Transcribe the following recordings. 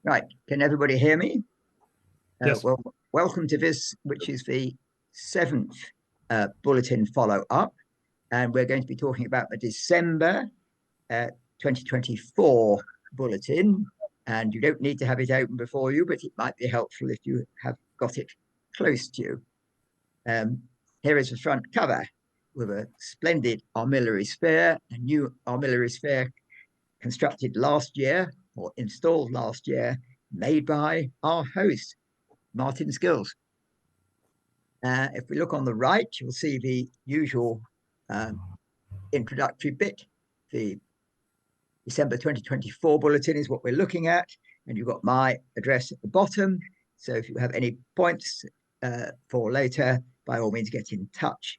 Right, can everybody hear me? Yes. Well, welcome to this, which is the seventh bulletin follow-up, and we're going to be talking about the December 2024 bulletin. And you don't need to have it open before you, but it might be helpful if you have got it close to you. Here is the front cover with a splendid armillary sphere, a new armillary sphere constructed last year or installed last year, made by our host, Martin Skills. If we look on the right, you'll see the usual um, introductory bit. The December 2024 bulletin is what we're looking at, and you've got my address at the bottom. So if you have any points for later, by all means, get in touch.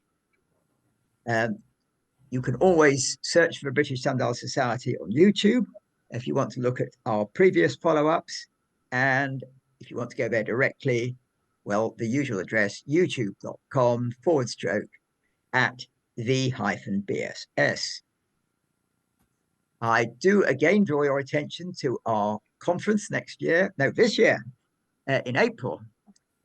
You can always search for the British Sundial Society on YouTube if you want to look at our previous follow-ups. And if you want to go there directly, well, the usual address, youtube.com/at the-BSS. I do again draw your attention to our conference this year, in April.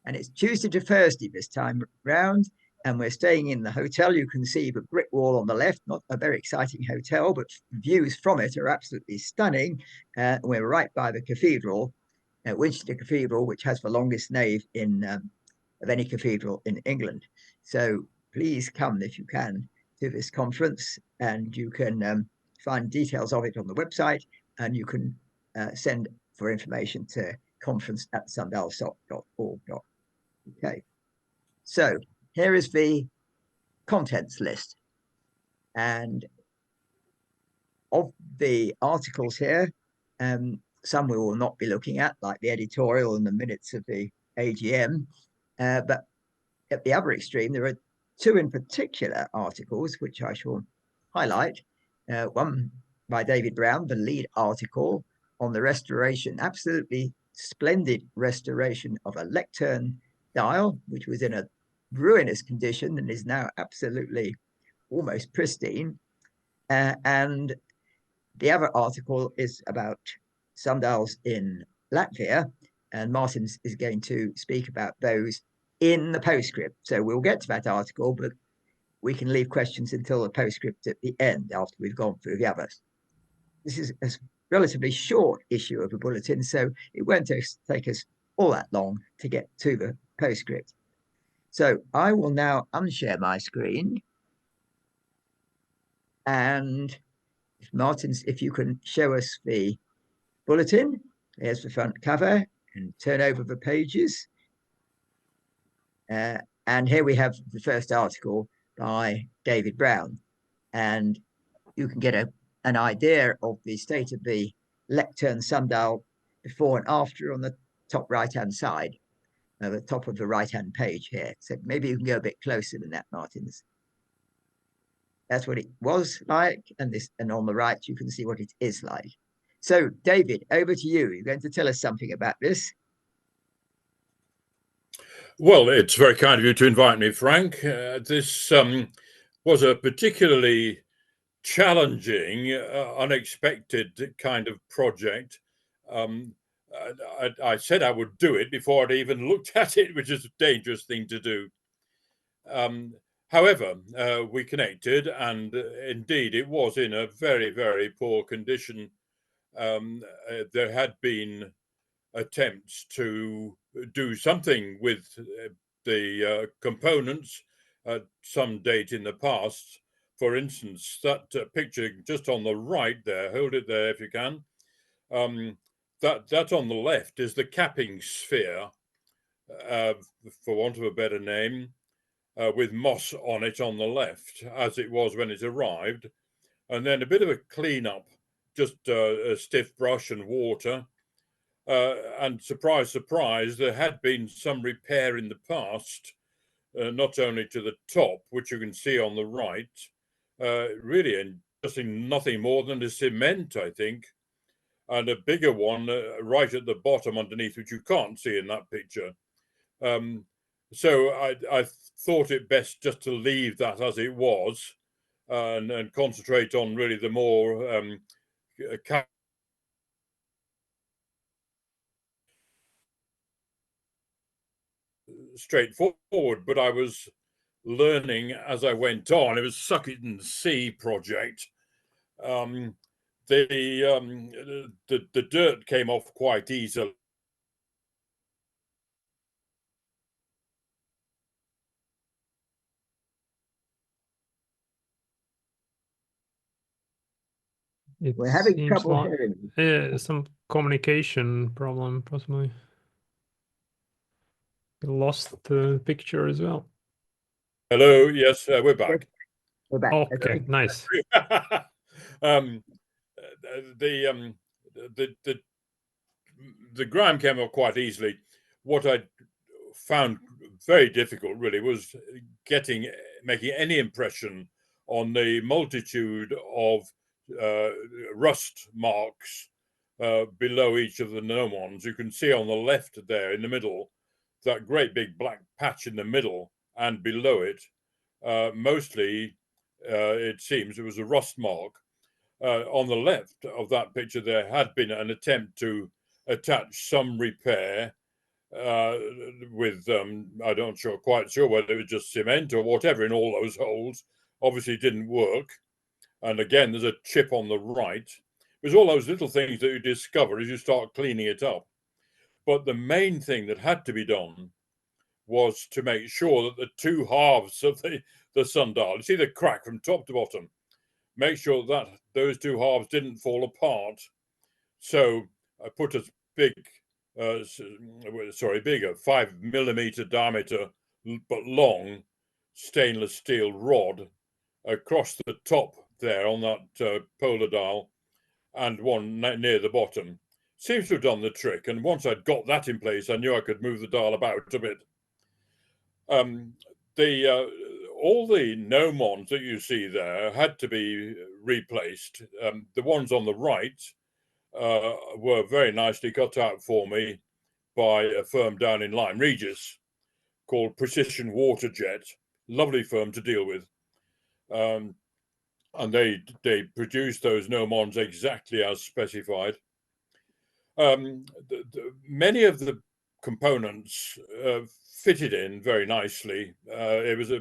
And it's Tuesday to Thursday this time round. And we're staying in the hotel. You can see the brick wall on the left, not a very exciting hotel, but views from it are absolutely stunning. We're right by the cathedral, Winchester Cathedral, which has the longest nave of any cathedral in England. So please come if you can to this conference, and you can find details of it on the website, and you can send for information to conference@sundialsoc.org. Okay, so here is the contents list. And of the articles here, some we will not be looking at, like the editorial and the minutes of the AGM. But at the other extreme, there are two in particular articles, which I shall highlight. One by David Brown, the lead article on the restoration, absolutely splendid restoration of a lectern dial, which was in a ruinous condition and is now absolutely almost pristine. And the other article is about sundials in Latvia, and Martin is going to speak about those in the postscript. So we'll get to that article, but we can leave questions until the postscript at the end after we've gone through the others. This is a relatively short issue of the bulletin, so it won't take us all that long to get to the postscript. So I will now unshare my screen. And if you can show us the bulletin, there's the front cover, and turn over the pages. And here we have the first article by David Brown. And you can get an idea of the state of the lectern sundial before and after on the top right-hand side, the top of the right-hand page here. So maybe you can go a bit closer than that, Martins. That's what it was like, and on the right you can see what it is like. So, David, over to you. You're going to tell us something about this. Well, it's very kind of you to invite me, Frank. This was a particularly challenging, unexpected kind of project. I said I would do it before I'd even looked at it, which is a dangerous thing to do. However, we connected, and indeed it was in a very, very poor condition. There had been attempts to do something with the components at some date in the past. For instance, that picture just on the right there, hold it there if you can. That on the left is the capping sphere, for want of a better name, with moss on it on the left, as it was when it arrived. And then a bit of a clean-up, just a stiff brush and water. And surprise, surprise, there had been some repair in the past, not only to the top, which you can see on the right, really in just nothing more than a cement, I think, and a bigger one right at the bottom underneath, which you can't see in that picture. So I thought it best just to leave that as it was and concentrate on really the more straightforward, but I was learning as I went on. It was suck it and see project. The dirt came off quite easily. We're having trouble like, hearing. some communication problem, possibly. We lost the picture as well. Hello, yes, we're back. We're back. Okay, nice. The grime came up quite easily. What I found very difficult really was making any impression on the multitude of rust marks below each of the gnomons. You can see on the left there in the middle, that great big black patch in the middle, and below it, mostly it seems it was a rust mark. On the left of that picture, there had been an attempt to attach some repair with I'm not quite sure whether it was just cement or whatever in all those holes. Obviously didn't work. And again, there's a chip on the right. There's all those little things that you discover as you start cleaning it up. But the main thing that had to be done was to make sure that the two halves of the sundial, you see the crack from top to bottom, make sure that those two halves didn't fall apart. So I put a big, bigger 5mm diameter, but long stainless steel rod across the top there on that polar dial, and one near the bottom. Seems to have done the trick. And once I'd got that in place, I knew I could move the dial about a bit. All the gnomons that you see there had to be replaced. The ones on the right were very nicely cut out for me by a firm down in Lyme Regis called Precision Waterjet. Lovely firm to deal with. And they produced those gnomons exactly as specified. Many of the components fitted in very nicely. It was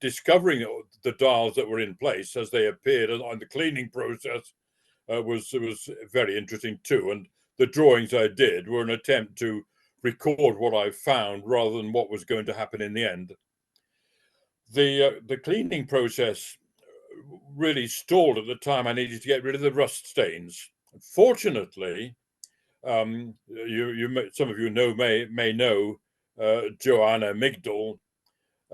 discovering the dials that were in place as they appeared on the cleaning process was very interesting too. And the drawings I did were an attempt to record what I found rather than what was going to happen in the end. The cleaning process really stalled at the time I needed to get rid of the rust stains. Fortunately, some of you may know Joanna Migdal.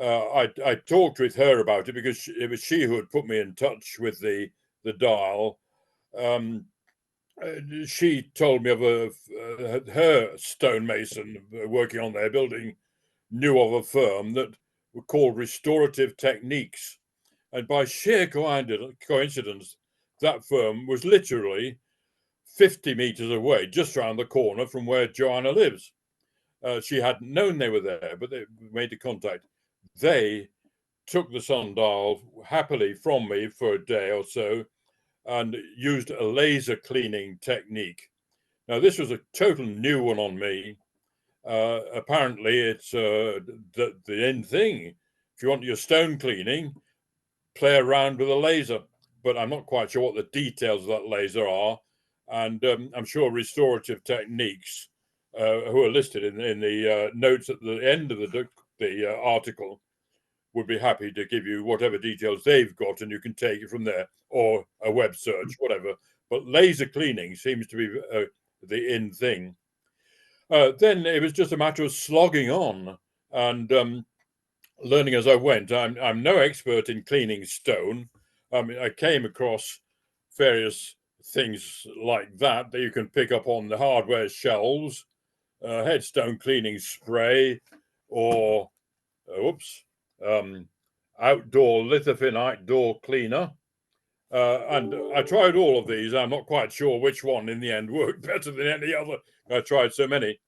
I talked with her about it because it was she who had put me in touch with the dial. She told me of her stonemason working on their building knew of a firm that were called Restorative Techniques. And by sheer coincidence, that firm was literally 50 meters away, just around the corner from where Joanna lives. She hadn't known they were there, but they made a contact. They took the sundial happily from me for a day or so and used a laser cleaning technique. Now, this was a total new one on me. Apparently, it's the end thing. If you want your stone cleaning, play around with a laser, but I'm not quite sure what the details of that laser are. And I'm sure Restorative Techniques, who are listed in the notes at the end of the article, would be happy to give you whatever details they've got, and you can take it from there, or a web search, whatever. But laser cleaning seems to be the in thing. Then it was just a matter of slogging on and learning as I went. I'm no expert in cleaning stone. I came across various things like that you can pick up on the hardware shelves, headstone cleaning spray, or outdoor lithophilite door cleaner. And I tried all of these. I'm not quite sure which one in the end worked better than any other. I tried so many.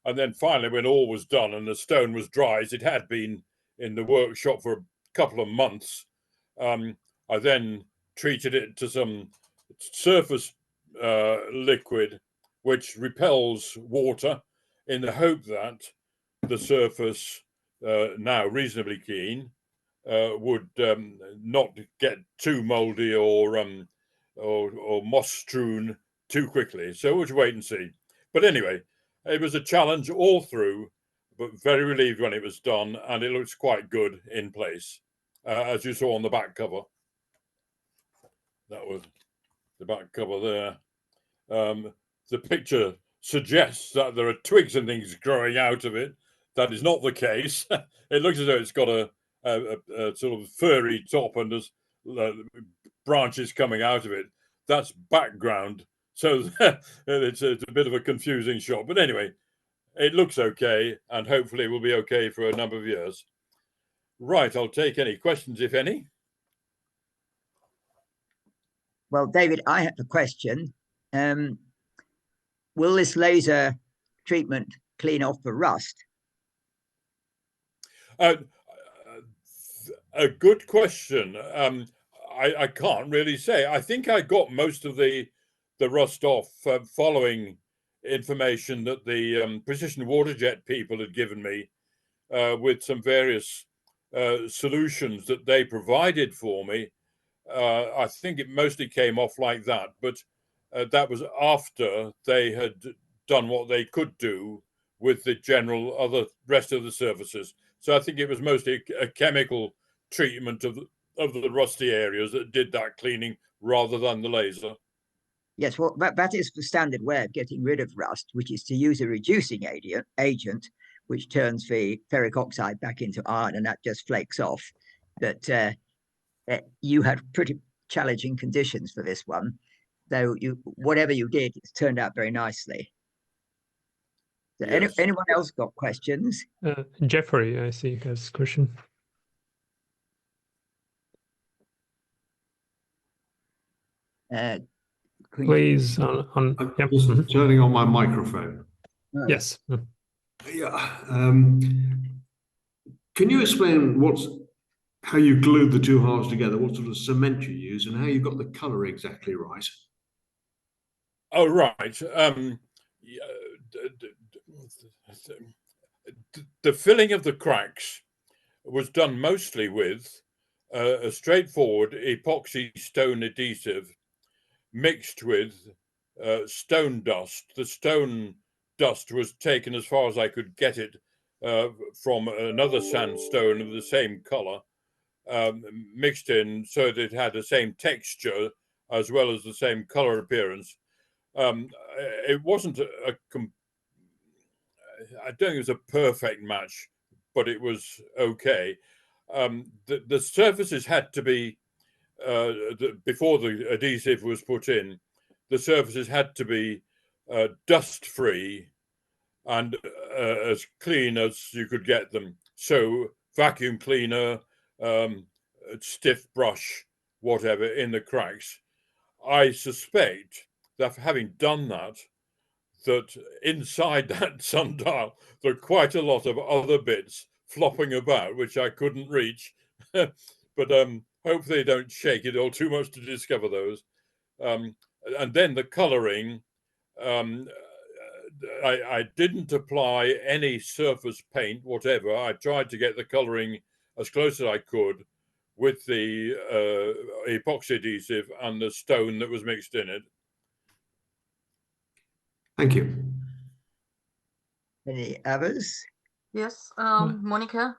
And then finally, when all was done and the stone was dry, as it had been in the workshop for a couple of months, I then treated it to some surface liquid which repels water in the hope that the surface now reasonably clean, would not get too mouldy or moss strewn too quickly. So we'll wait and see. But anyway, it was a challenge all through, but very relieved when it was done, and it looks quite good in place, as you saw on the back cover. That was the back cover there. The picture suggests that there are twigs and things growing out of it. That is not the case. It looks as though it's got a sort of furry top and there's branches coming out of it. That's background. So it's a bit of a confusing shot. But anyway, it looks okay, and hopefully it will be okay for a number of years. Right, I'll take any questions, if any. Well, David, I have a question. Will this laser treatment clean off the rust? A good question. I can't really say. I think I got most of the rust off following information that the precision water jet people had given me with some various solutions that they provided for me. I think it mostly came off like that, but that was after they had done what they could do with the general rest of the surfaces. So I think it was mostly a chemical treatment of the rusty areas that did that cleaning rather than the laser. Yes, well, that is the standard way of getting rid of rust, which is to use a reducing agent, which turns the ferric oxide back into iron, and that just flakes off. But you had pretty challenging conditions for this one, though whatever you did, it's turned out very nicely. So Yes. anyone else got questions? Jeffrey, I see, has a question. Please, I'm just turning on my microphone. Yes. Yeah. Can you explain how you glued the two halves together, what sort of cement you use, and how you got the colour exactly right? Oh, right. The filling of the cracks was done mostly with a straightforward epoxy stone adhesive mixed with stone dust. The stone dust was taken as far as I could get it from another sandstone of the same color, mixed in so that it had the same texture as well as the same color appearance. It wasn't I don't think it was a perfect match, but it was okay. The surfaces had to be, before the adhesive was put in, the surfaces had to be dust-free and as clean as you could get them. So vacuum cleaner, stiff brush, whatever, in the cracks. I suspect that having done that inside that sundial, there are quite a lot of other bits flopping about, which I couldn't reach. But hopefully they don't shake it all too much to discover those. And then the colouring, I didn't apply any surface paint, whatever. I tried to get the colouring as close as I could with the epoxy adhesive and the stone that was mixed in it. Thank you. Any others? Yes, Monica,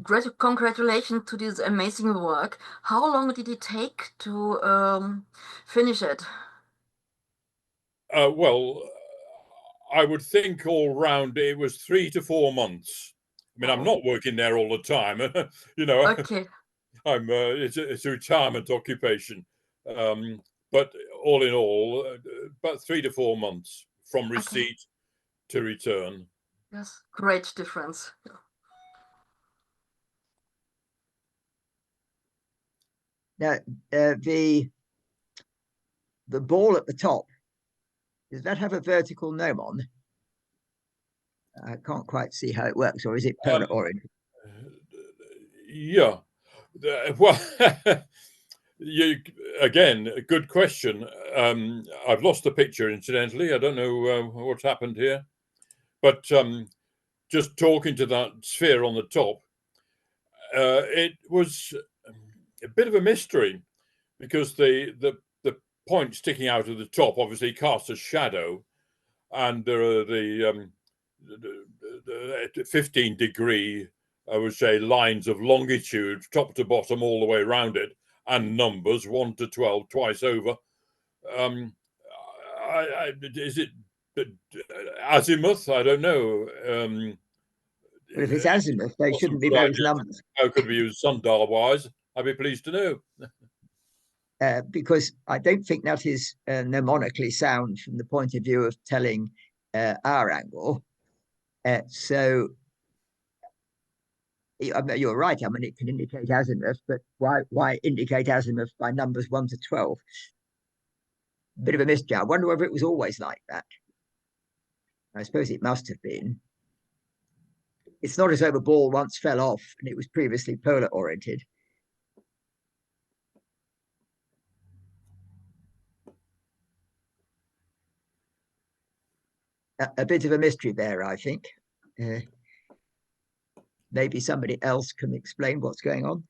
great congratulations to this amazing work. How long did it take to finish it? Well, I would think all round it was 3 to 4 months. I mean, I'm not working there all the time, you know. Okay. It's a retirement occupation, but all in all, about 3 to 4 months from receipt to return. Yes, great difference. Now, the ball at the top, does that have a vertical gnomon? I can't quite see how it works, or is it polar oriented? Yeah, well, again, a good question. I've lost the picture, incidentally. I don't know what's happened here, but just talking to that sphere on the top, it was a bit of a mystery, because the point sticking out of the top obviously casts a shadow, and there are the 15-degree, I would say, lines of longitude, top to bottom, all the way around it, and numbers 1 to 12 twice over. Is it azimuth? I don't know. But if it's azimuth, they shouldn't be those numbers. How could we use sundial wise? I'd be pleased to know. Because I don't think that is mnemonically sound from the point of view of telling our angle. So you're right. I mean, it can indicate azimuth, but why indicate azimuth by numbers 1 to 12? Bit of a mystery. I wonder whether it was always like that. I suppose it must have been. It's not as though the ball once fell off and it was previously polar oriented. A bit of a mystery there, I think. Maybe somebody else can explain what's going on.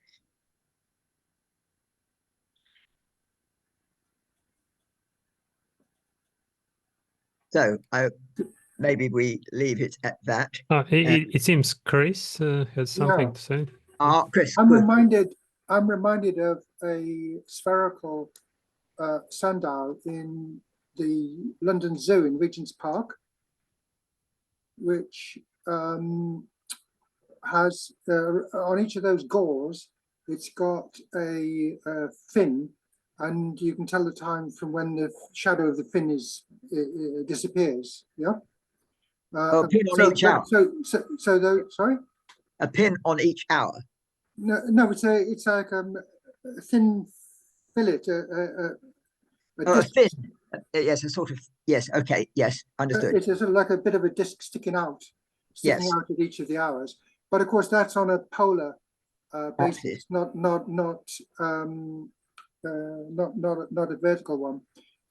So maybe we leave it at that. It seems Chris has something to say. Chris, I'm reminded of a spherical sundial in the London Zoo in Regent's Park, which has on each of those gauze, it's got a fin, and you can tell the time from when the shadow of the fin disappears. Yeah. a pin on each hour. Sorry. A pin on each hour. No, it's like a thin fillet. A fin. Yes, a sort of. Yes. Okay. Yes. Understood. It's sort of like a bit of a disc sticking out at each of the hours. But of course, that's on a polar basis, not a vertical one.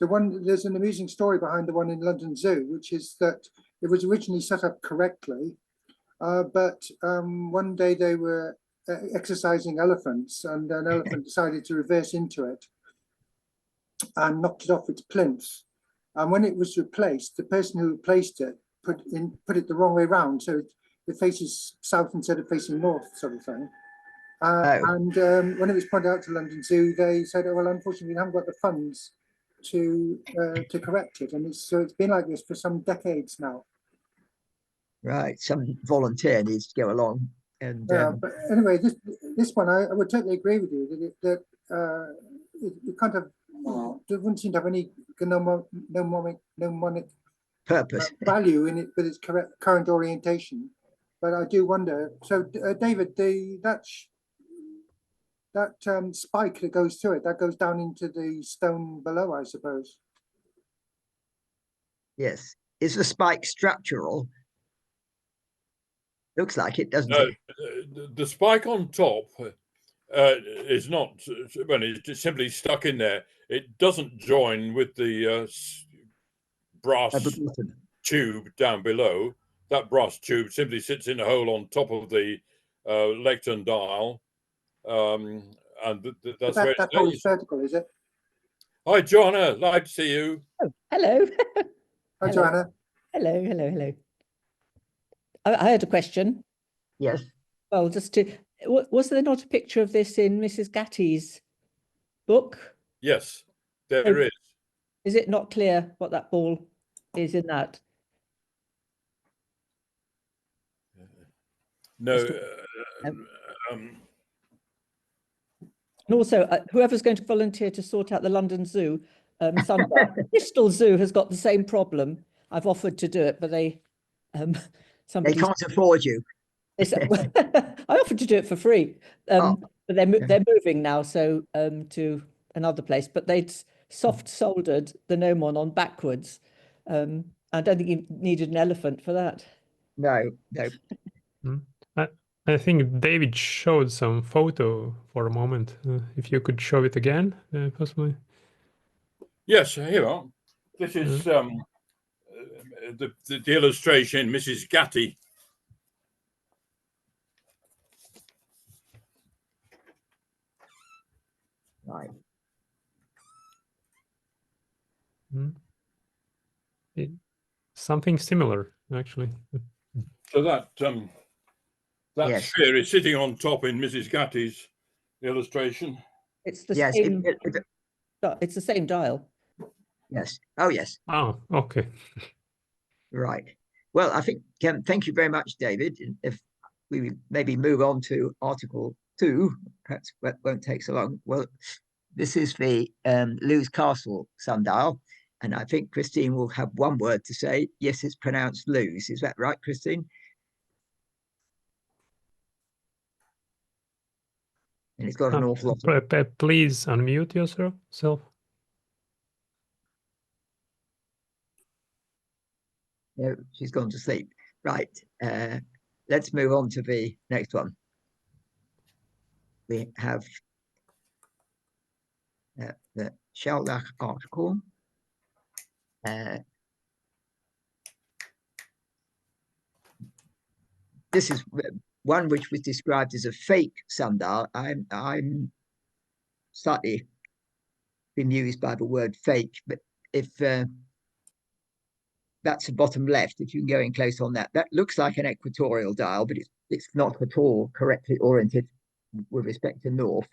There's an amusing story behind the one in London Zoo, which is that it was originally set up correctly, but one day they were exercising elephants, and an elephant decided to reverse into it and knocked it off its plinth. And when it was replaced, the person who replaced it put it the wrong way round, so it faces south instead of facing north, sort of thing. And when it was pointed out to London Zoo, they said, "Oh well, unfortunately, we haven't got the funds to correct it." And it's been like this for some decades now. Right, some volunteer needs to go along. And but anyway, this one, I would totally agree with you that it kind of doesn't seem to have any mnemonic purpose value in it with its current orientation. But I do wonder. So, David, that spike that goes through it, that goes down into the stone below, I suppose. Yes. Is the spike structural? Looks like it, doesn't it? The spike on top is not, when it's simply stuck in there. It doesn't join with the brass tube down below. That brass tube simply sits in a hole on top of the lectern dial. And that's where that hole is vertical, is it? Hi, Joanna. Like to see you. Oh, hello. Hi, Joanna. Hello. I had a question. Yes. Well, was there not a picture of this in Mrs. Gatty's book? Yes, there is. Is it not clear what that ball is in that? No. And also, whoever's going to volunteer to sort out the London Zoo, Sundial, Bristol Zoo has got the same problem. I've offered to do it, but they can't afford you. I offered to do it for free, but they're moving now, so to another place. But they'd soft soldered the gnomon on backwards. I don't think you needed an elephant for that. No. I think David showed some photo for a moment. If you could show it again, possibly. Yes, here you are. This is the illustration, Mrs. Gatty. Right. Something similar, actually. So that Yes. sphere is sitting on top in Mrs. Gatty's illustration. It's the Yes. same. It's the same dial. Yes. Oh, yes. Oh, okay. Right. Well, I think, thank you very much, David. If we maybe move on to Article 2, perhaps that won't take so long. Well, this is the Lewes Castle sundial. And I think Christine will have one word to say. Yes, it's pronounced Lewes. Is that right, Christine? And it's got an awful lot of... Please unmute yourself. No, she's gone to sleep. Right. Let's move on to the next one. We have the Sheldach article. This is one which was described as a fake sundial. I'm slightly bemused by the word fake, but if that's the bottom left, if you can go in close on that, that looks like an equatorial dial, but it's not at all correctly oriented with respect to north.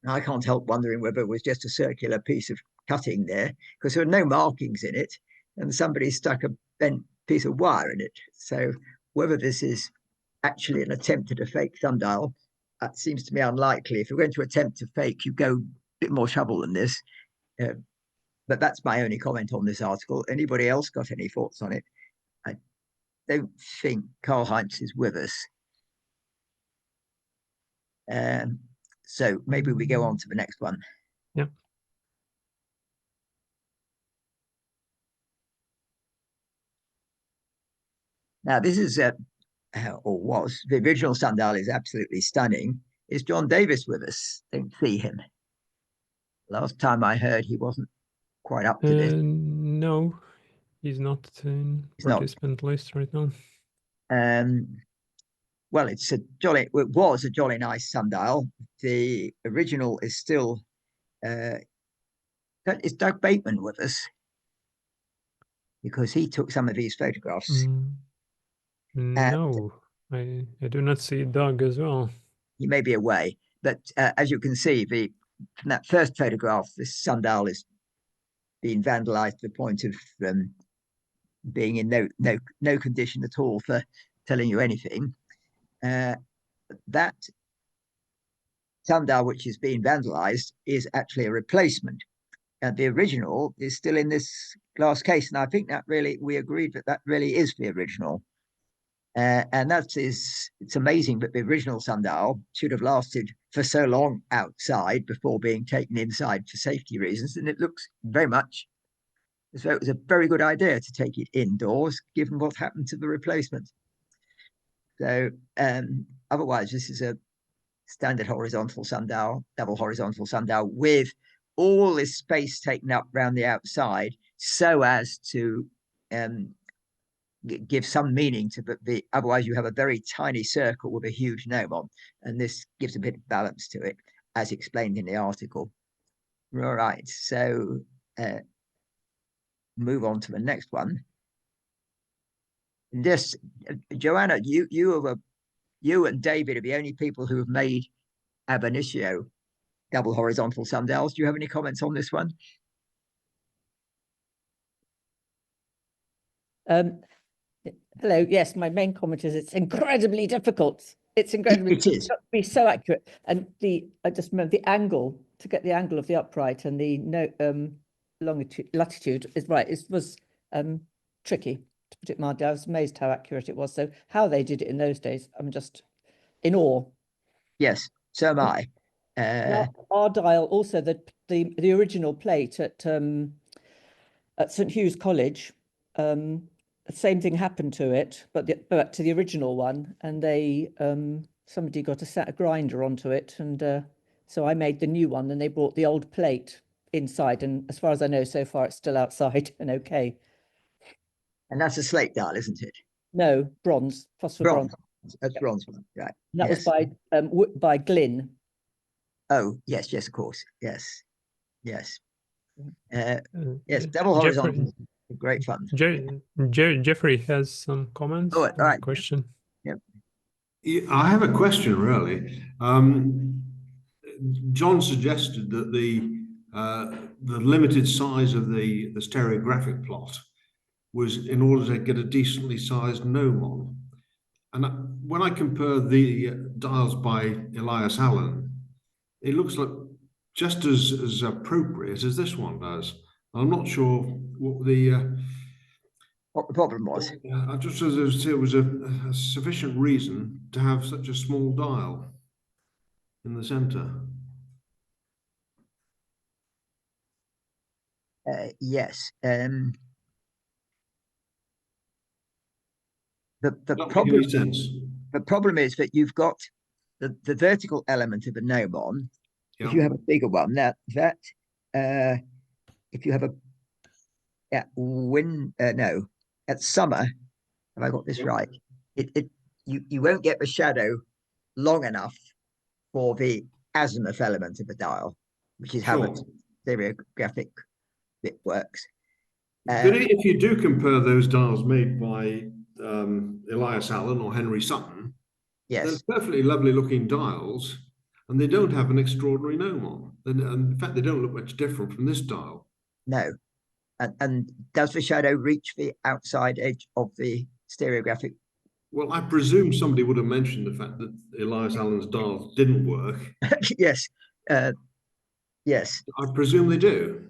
And I can't help wondering whether it was just a circular piece of cutting there, because there are no markings in it, and somebody stuck a bent piece of wire in it. So whether this is actually an attempt at a fake sundial, that seems to me unlikely. If you're going to attempt to fake, you go a bit more trouble than this. But that's my only comment on this article. Anybody else got any thoughts on it? I don't think Karl Heinz is with us. So maybe we go on to the next one. Yeah. Now, this is, or was, the original sundial is absolutely stunning. Is John Davis with us? Don't see him. Last time I heard, he wasn't quite up to this. No, he's not in participant list right now. Well, it was a jolly nice sundial. The original is still, is Doug Bateman with us? Because he took some of these photographs. No, I do not see Doug as well. He may be away, but as you can see, from that first photograph, this sundial is being vandalized to the point of being in no condition at all for telling you anything. That sundial which is being vandalized is actually a replacement, and the original is still in this glass case. And I think that really, we agreed that really is the original. And it's amazing that the original sundial should have lasted for so long outside before being taken inside for safety reasons. And it looks very much as though it was a very good idea to take it indoors, given what happened to the replacement. So otherwise, this is a standard horizontal sundial, double horizontal sundial, with all this space taken up around the outside so as to give some meaning to the otherwise you have a very tiny circle with a huge gnome on, and this gives a bit of balance to it, as explained in the article. All right, so move on to the next one. This, Joanna, you and David are the only people who have made ab initio double horizontal sundials. Do you have any comments on this one? Hello. Yes, my main comment is it's incredibly difficult. It's incredibly difficult to be so accurate, and I just remember the angle, to get the angle of the upright and the latitude is right. It was tricky, to put it mildly. I was amazed how accurate it was. So how they did it in those days, I'm just in awe. Yes, so am I. Our dial, also the original plate at St Hugh's College. The same thing happened to it, but to the original one, and they somebody got a grinder onto it, and so I made the new one, and they brought the old plate inside, and as far as I know, so far it's still outside and okay. And that's a slate dial, isn't it? No, bronze, phosphor bronze. That's bronze one, right? And that was by Glyn. Oh, yes, yes, of course. Yes, yes. Yes, Jeffrey, double horizontal, great fun. Jeffrey has some comments. Oh, all right. Question. Yep. I have a question, really. John suggested that the limited size of the stereographic plot was in order to get a decently sized gnomon. And when I compare the dials by Elias Allen, it looks like just as appropriate as this one does. I'm not sure what the problem was. I just as it was a sufficient reason to have such a small dial in the center. Yes. The problem is that you've got the vertical element of a gnomon. Yeah. If you have a bigger one, if you have at summer, have I got this right? You won't get the shadow long enough for the azimuth element of the dial, which is how the stereographic bit works. But if you do compare those dials made by Elias Allen or Henry Sutton, yes, they're perfectly lovely looking dials, and they don't have an extraordinary gnomon. And in fact, they don't look much different from this dial. No. And does the shadow reach the outside edge of the stereographic? Well, I presume somebody would have mentioned the fact that Elias Allen's dials didn't work. Yes. Yes. I presume they do.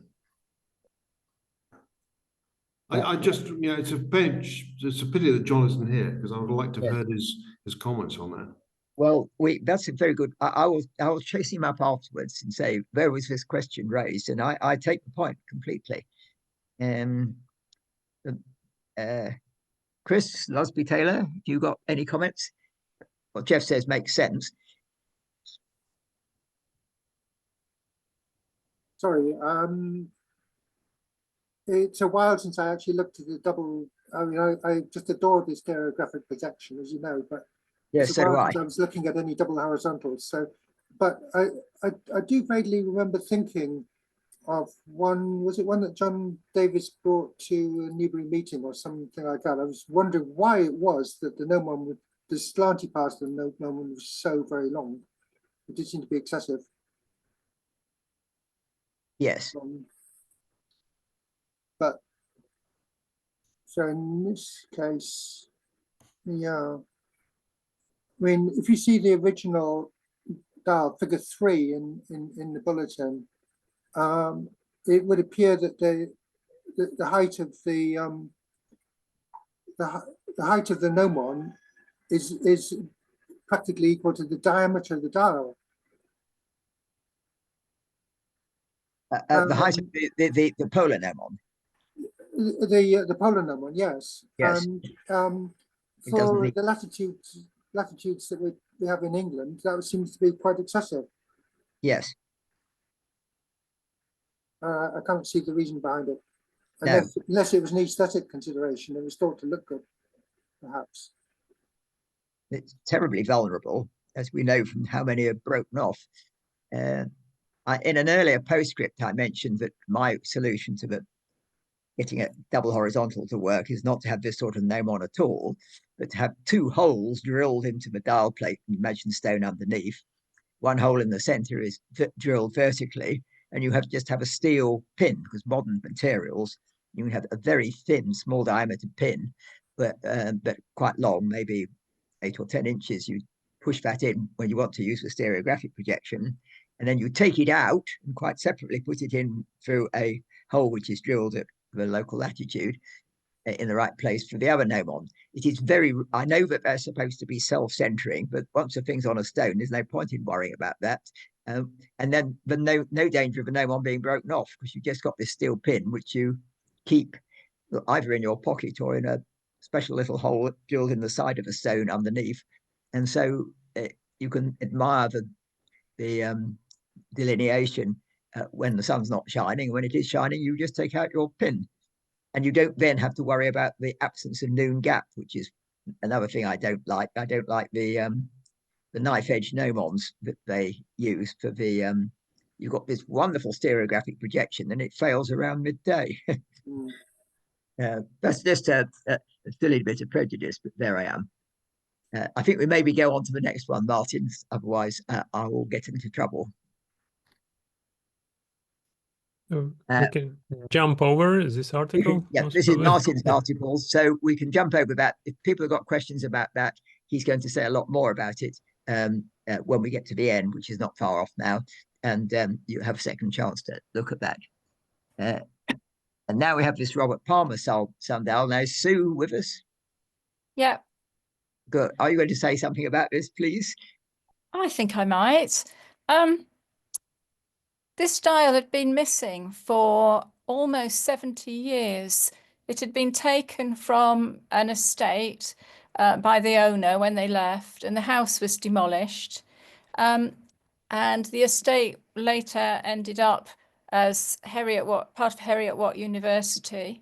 I just, it's a pity that John isn't here, because I would like to have heard his comments on that. Well, that's a very good. I will chase him up afterwards and say, where was this question raised? And I take the point completely. Chris Losby Taylor, do you got any comments? What Jeff says makes sense. Sorry, it's a while since I actually looked at the double. I mean, I just adore this stereographic projection, as you know, but yes, so do I. I was looking at any double horizontals. So, but I do vaguely remember thinking of one. Was it one that John Davis brought to a Newbury meeting or something like that? I was wondering why it was that the gnomon with the slanty part of the gnomon was so very long. It did seem to be excessive. Yes. But so in this case, yeah. I mean, if you see the original dial, figure 3 in the bulletin, it would appear that the height of the height of the gnomon is practically equal to the diameter of the dial. The height of the polar gnomon. The polar gnomon, yes. Yes. And for the latitudes that we have in England, that seems to be quite excessive. Yes. I can't see the reason behind it, unless it was an aesthetic consideration. It was thought to look good, perhaps. It's terribly vulnerable, as we know from how many are broken off. In an earlier postscript, I mentioned that my solution to getting a double horizontal to work is not to have this sort of gnomon at all, but to have 2 holes drilled into the dial plate and imagine stone underneath. One hole in the center is drilled vertically, and you just have a steel pin, because modern materials, you have a very thin, small diameter pin, but quite long, maybe 8 or 10 inches. You push that in when you want to use the stereographic projection, and then you take it out and quite separately put it in through a hole which is drilled at the local latitude in the right place for the other gnomon. It is I know that they're supposed to be self-centering, but once the thing's on a stone, there's no point in worrying about that. And then no danger of a gnomon being broken off, because you just got this steel pin which you keep either in your pocket or in a special little hole drilled in the side of a stone underneath. And so you can admire the delineation when the sun's not shining. When it is shining, you just take out your pin, and you don't then have to worry about the absence of noon gap, which is another thing I don't like. I don't like the the knife edge gnomons that they use for the you've got this wonderful stereographic projection and it fails around midday. That's just a silly bit of prejudice, but there I am. I think we maybe go on to the next one, Martin's, otherwise I will get into trouble. So we can jump over this article. This is Martin's article, so we can jump over that. If people have got questions about that, he's going to say a lot more about it when we get to the end, which is not far off now, and you have a second chance to look at that. And now we have this Robert Palmer Sundial. Now, Sue with us? Yeah. Good. Are you going to say something about this, please? I think I might. This dial had been missing for almost 70 years. It had been taken from an estate by the owner when they left, and the house was demolished. And the estate later ended up as part of Heriot-Watt University.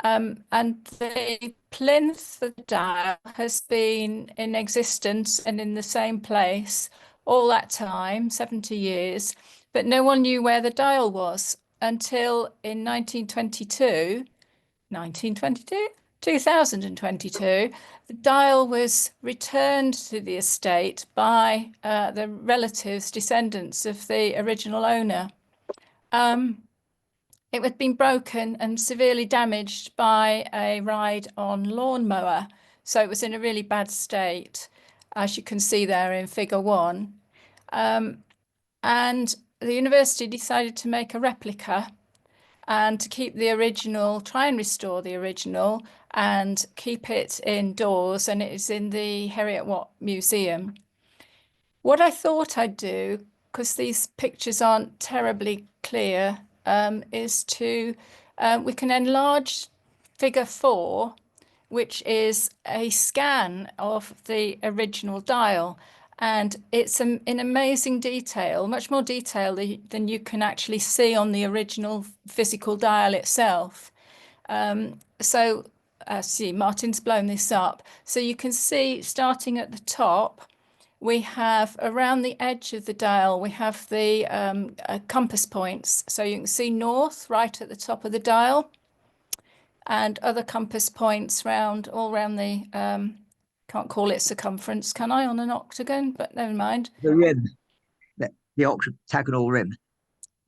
And the plinth of the dial has been in existence and in the same place all that time, 70 years, but no one knew where the dial was until in 2022, the dial was returned to the estate by the relatives, descendants of the original owner. It had been broken and severely damaged by a ride on lawnmower, so it was in a really bad state, as you can see there in figure 1. And the university decided to make a replica and to keep the original, try and restore the original and keep it indoors, and it is in the Heriot-Watt Museum. What I thought I'd do, because these pictures aren't terribly clear, is to, we can enlarge figure 4, which is a scan of the original dial. And it's in amazing detail, much more detail than you can actually see on the original physical dial itself. See, Martin's blown this up. So you can see, starting at the top, we have around the edge of the dial, we have the compass points. So you can see north right at the top of the dial, and other compass points all around the, can't call it circumference, can I, on an octagon? But never mind. The rim, the octagonal rim.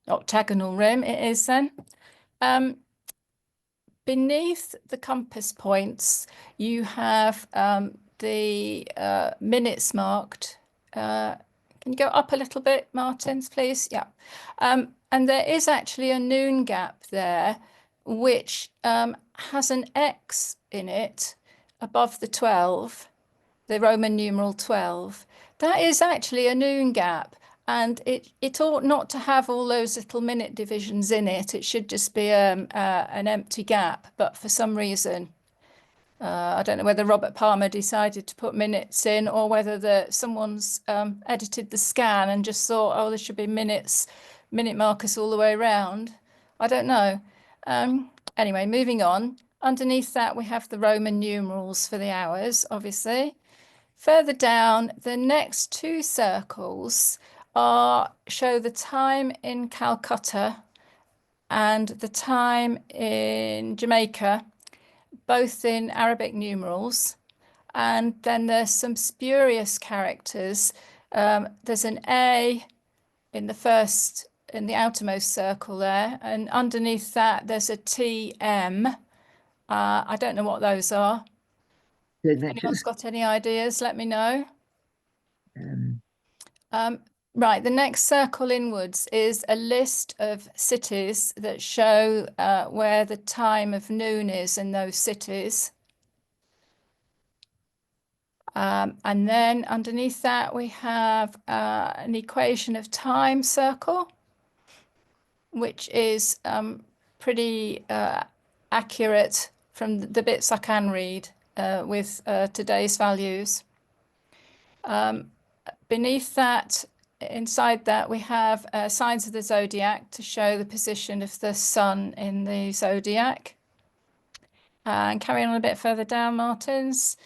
Octagonal rim it is then. Beneath the compass points, you have the minutes marked. Can you go up a little bit, Martins, please? Yeah. And there is actually a noon gap there, which has an X in it above the 12, the Roman numeral 12. That is actually a noon gap, and it ought not to have all those little minute divisions in it. It should just be an empty gap, but for some reason, I don't know whether Robert Palmer decided to put minutes in, or whether someone's edited the scan and just thought, oh, there should be minute markers all the way around. I don't know. Anyway, moving on. Underneath that, we have the Roman numerals for the hours, obviously. Further down, the next 2 circles show the time in Calcutta and the time in Jamaica, both in Arabic numerals. And then there's some spurious characters. There's an A in the outermost circle there, and underneath that there's a TM. I don't know what those are. If anyone's got any ideas, let me know. Right, the next circle inwards is a list of cities that show where the time of noon is in those cities. And then underneath that we have an equation of time circle, which is pretty accurate from the bits I can read with today's values. Beneath that, inside that, we have signs of the zodiac to show the position of the sun in the zodiac. And carry on a bit further down, Martins.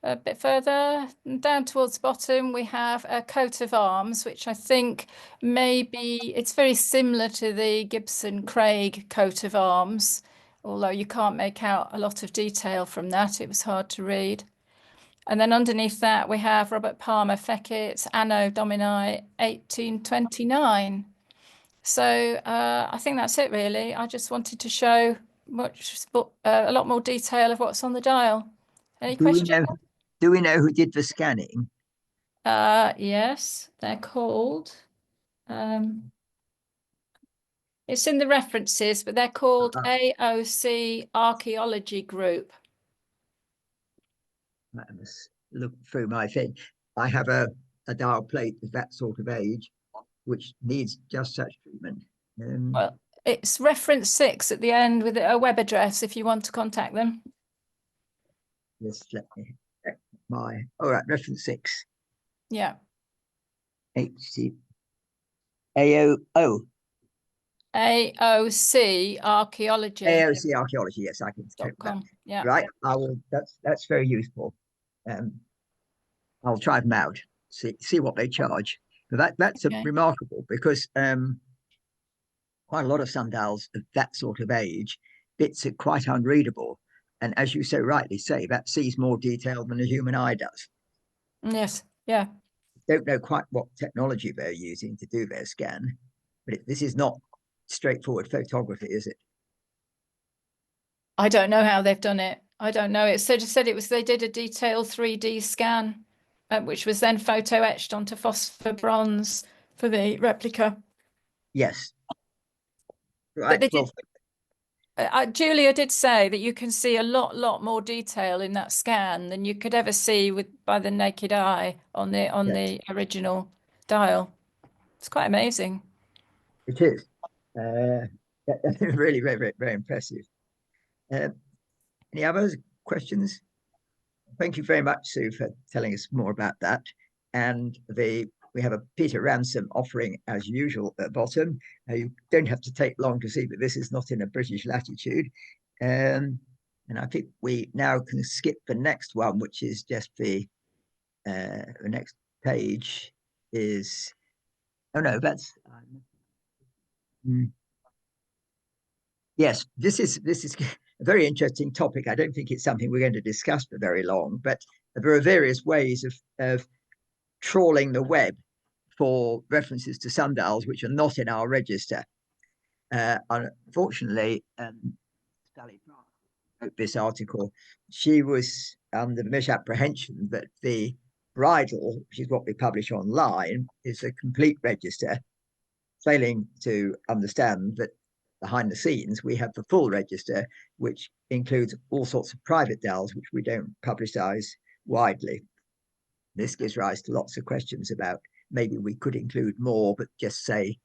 a bit further down towards the bottom, we have a coat of arms, which I think maybe it's very similar to the Gibson Craig coat of arms, although you can't make out a lot of detail from that. It was hard to read. And then underneath that, we have Robert Palmer Feckett's Anno Domini 1829. So I think that's it, really. I just wanted to show a lot more detail of what's on the dial. Any questions? Do we know who did the scanning? Yes, they're called. It's in the references, but they're called AOC Archaeology Group. I must look through my thing. I have a dial plate of that sort of age, which needs just such treatment. Well, it's reference 6 at the end with a web address if you want to contact them. Just let me check my. All right, reference 6. Yeah. HC AOC Archaeology. AOC Archaeology. Yes, I can check that. Yeah. Right. I will. That's very useful. I'll try them out. See what they charge. But that's remarkable because quite a lot of sundials of that sort of age, bits are quite unreadable. And as you so rightly say, that sees more detail than a human eye does. Yes, yeah. Don't know quite what technology they're using to do their scan, but this is not straightforward photography, is it? I don't know how they've done it. I don't know. It just said it was they did a detailed 3D scan, which was then photo etched onto phosphor bronze for the replica. Yes. Right. Julia did say that you can see a lot more detail in that scan than you could ever see by the naked eye on the original dial. It's quite amazing. It is. Really very, very impressive. Any other questions? Thank you very much, Sue, for telling us more about that. And we have a Peter Ransom offering as usual at the bottom. You don't have to take long to see that this is not in a British latitude. And I think we now can skip the next one, which is just the next page is, oh no, that's, yes, this is a very interesting topic. I don't think it's something we're going to discuss for very long, but there are various ways of trawling the web for references to sundials which are not in our register. Unfortunately, Sally wrote this article. She was under the misapprehension that the bridle, which is what we publish online, is a complete register, failing to understand that behind the scenes we have the full register, which includes all sorts of private dials which we don't publicize widely. This gives rise to lots of questions about maybe we could include more, but just say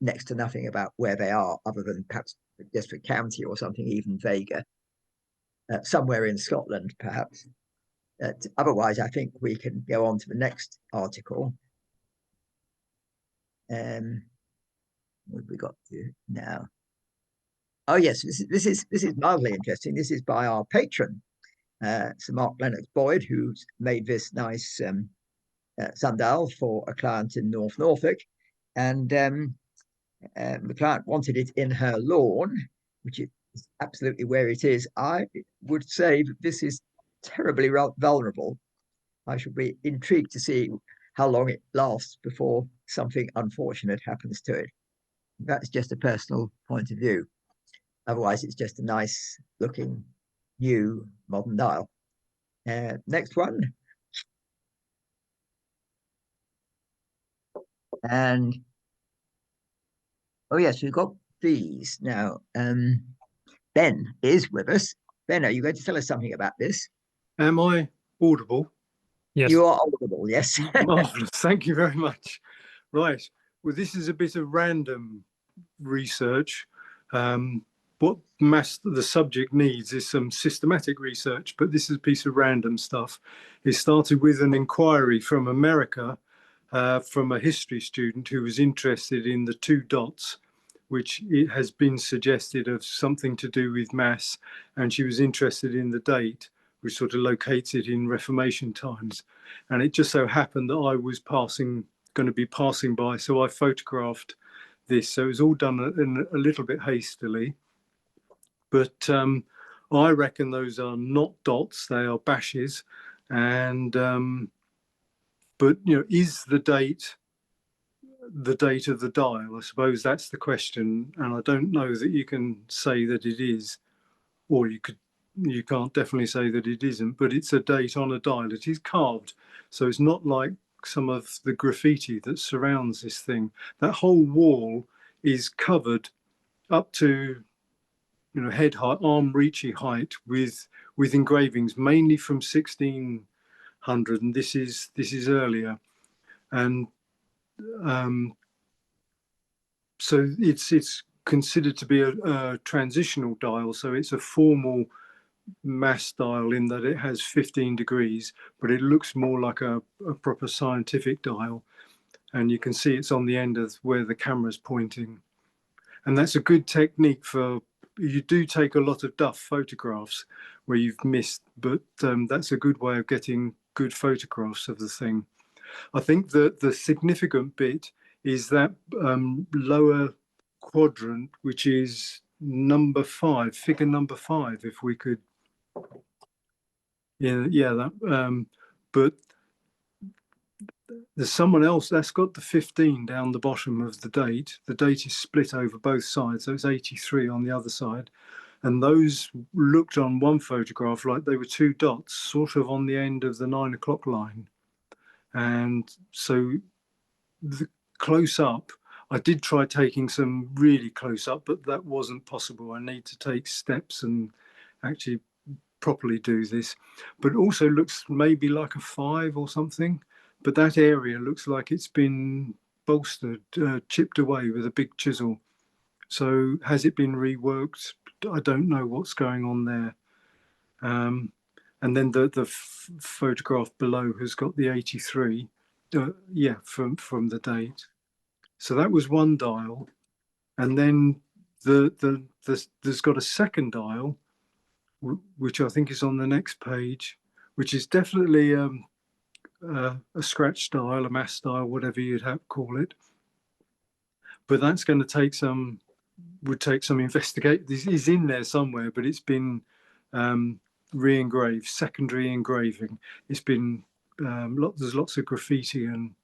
next to nothing about where they are, other than perhaps just a county or something even vaguer, somewhere in Scotland, perhaps. Otherwise, I think we can go on to the next article. What have we got to now? Oh yes, this is mildly interesting. This is by our patron, Sir Mark Lennox Boyd, who's made this nice sundial for a client in North Norfolk, and the client wanted it in her lawn, which is absolutely where it is. I would say that this is terribly vulnerable. I should be intrigued to see how long it lasts before something unfortunate happens to it. That's just a personal point of view. Otherwise, it's just a nice looking new modern dial. Next one. And oh yes, we've got these now. Ben is with us. Ben, are you going to tell us something about this? Am I audible? Yes. You are audible, yes. Marvelous. Thank you very much. Right. Well, this is a bit of random research. What the subject needs is some systematic research, but this is a piece of random stuff. It started with an inquiry from America from a history student who was interested in the 2 dots, which it has been suggested of something to do with mass, and she was interested in the date which sort of locates it in Reformation times. And it just so happened that I was going to be passing by, so I photographed this. So it was all done a little bit hastily, but I reckon those are not dots, they are bashes. And but is the date of the dial? I suppose that's the question, and I don't know that you can say that it is, or you can't definitely say that it isn't, but it's a date on a dial. It is carved, so it's not like some of the graffiti that surrounds this thing. That whole wall is covered up to head height, arm reachy height, with engravings, mainly from 1600, and this is earlier. And so it's considered to be a transitional dial, so it's a formal mass dial in that it has 15 degrees, but it looks more like a proper scientific dial. And you can see it's on the end of where the camera's pointing. And that's a good technique you do take a lot of duff photographs where you've missed, but that's a good way of getting good photographs of the thing. I think that the significant bit is that lower quadrant, which is number 5, figure number 5, if we could. But there's someone else that's got the 15 down the bottom of the date. The date is split over both sides, so it's 83 on the other side. And those looked on one photograph like they were 2 dots, sort of on the end of the 9 o'clock line. And so the close up, I did try taking some really close up, but that wasn't possible. I need to take steps and actually properly do this. But also looks maybe like a 5 or something. But that area looks like it's been bolstered, chipped away with a big chisel. So has it been reworked? I don't know what's going on there. And then the photograph below has got the 83, from the date. So that was one dial. And then there's got a second dial, which I think is on the next page, which is definitely a scratch dial, a mass dial, whatever you'd have to call it. But that's going to would take some investigate. This is in there somewhere, but it's been re-engraved, secondary engraving. It's been there's lots of graffiti and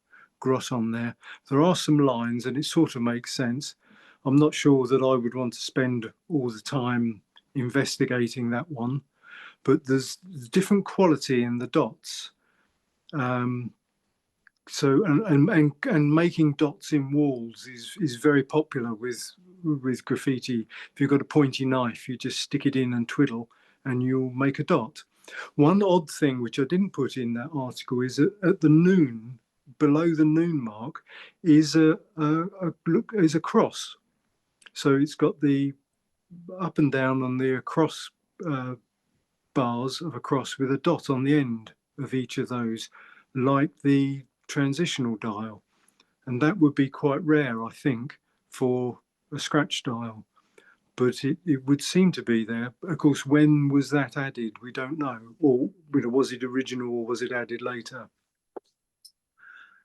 gross on there. There are some lines, and it sort of makes sense. I'm not sure that I would want to spend all the time investigating that one, but there's different quality in the dots. So and making dots in walls is very popular with graffiti. If you've got a pointy knife, you just stick it in and twiddle, and you'll make a dot. One odd thing which I didn't put in that article is at the noon, below the noon mark, is a cross. So it's got the up and down on the across bars of a cross with a dot on the end of each of those, like the transitional dial. And that would be quite rare, I think, for a scratch dial. But it would seem to be there. Of course, when was that added? We don't know. Or was it original, or was it added later?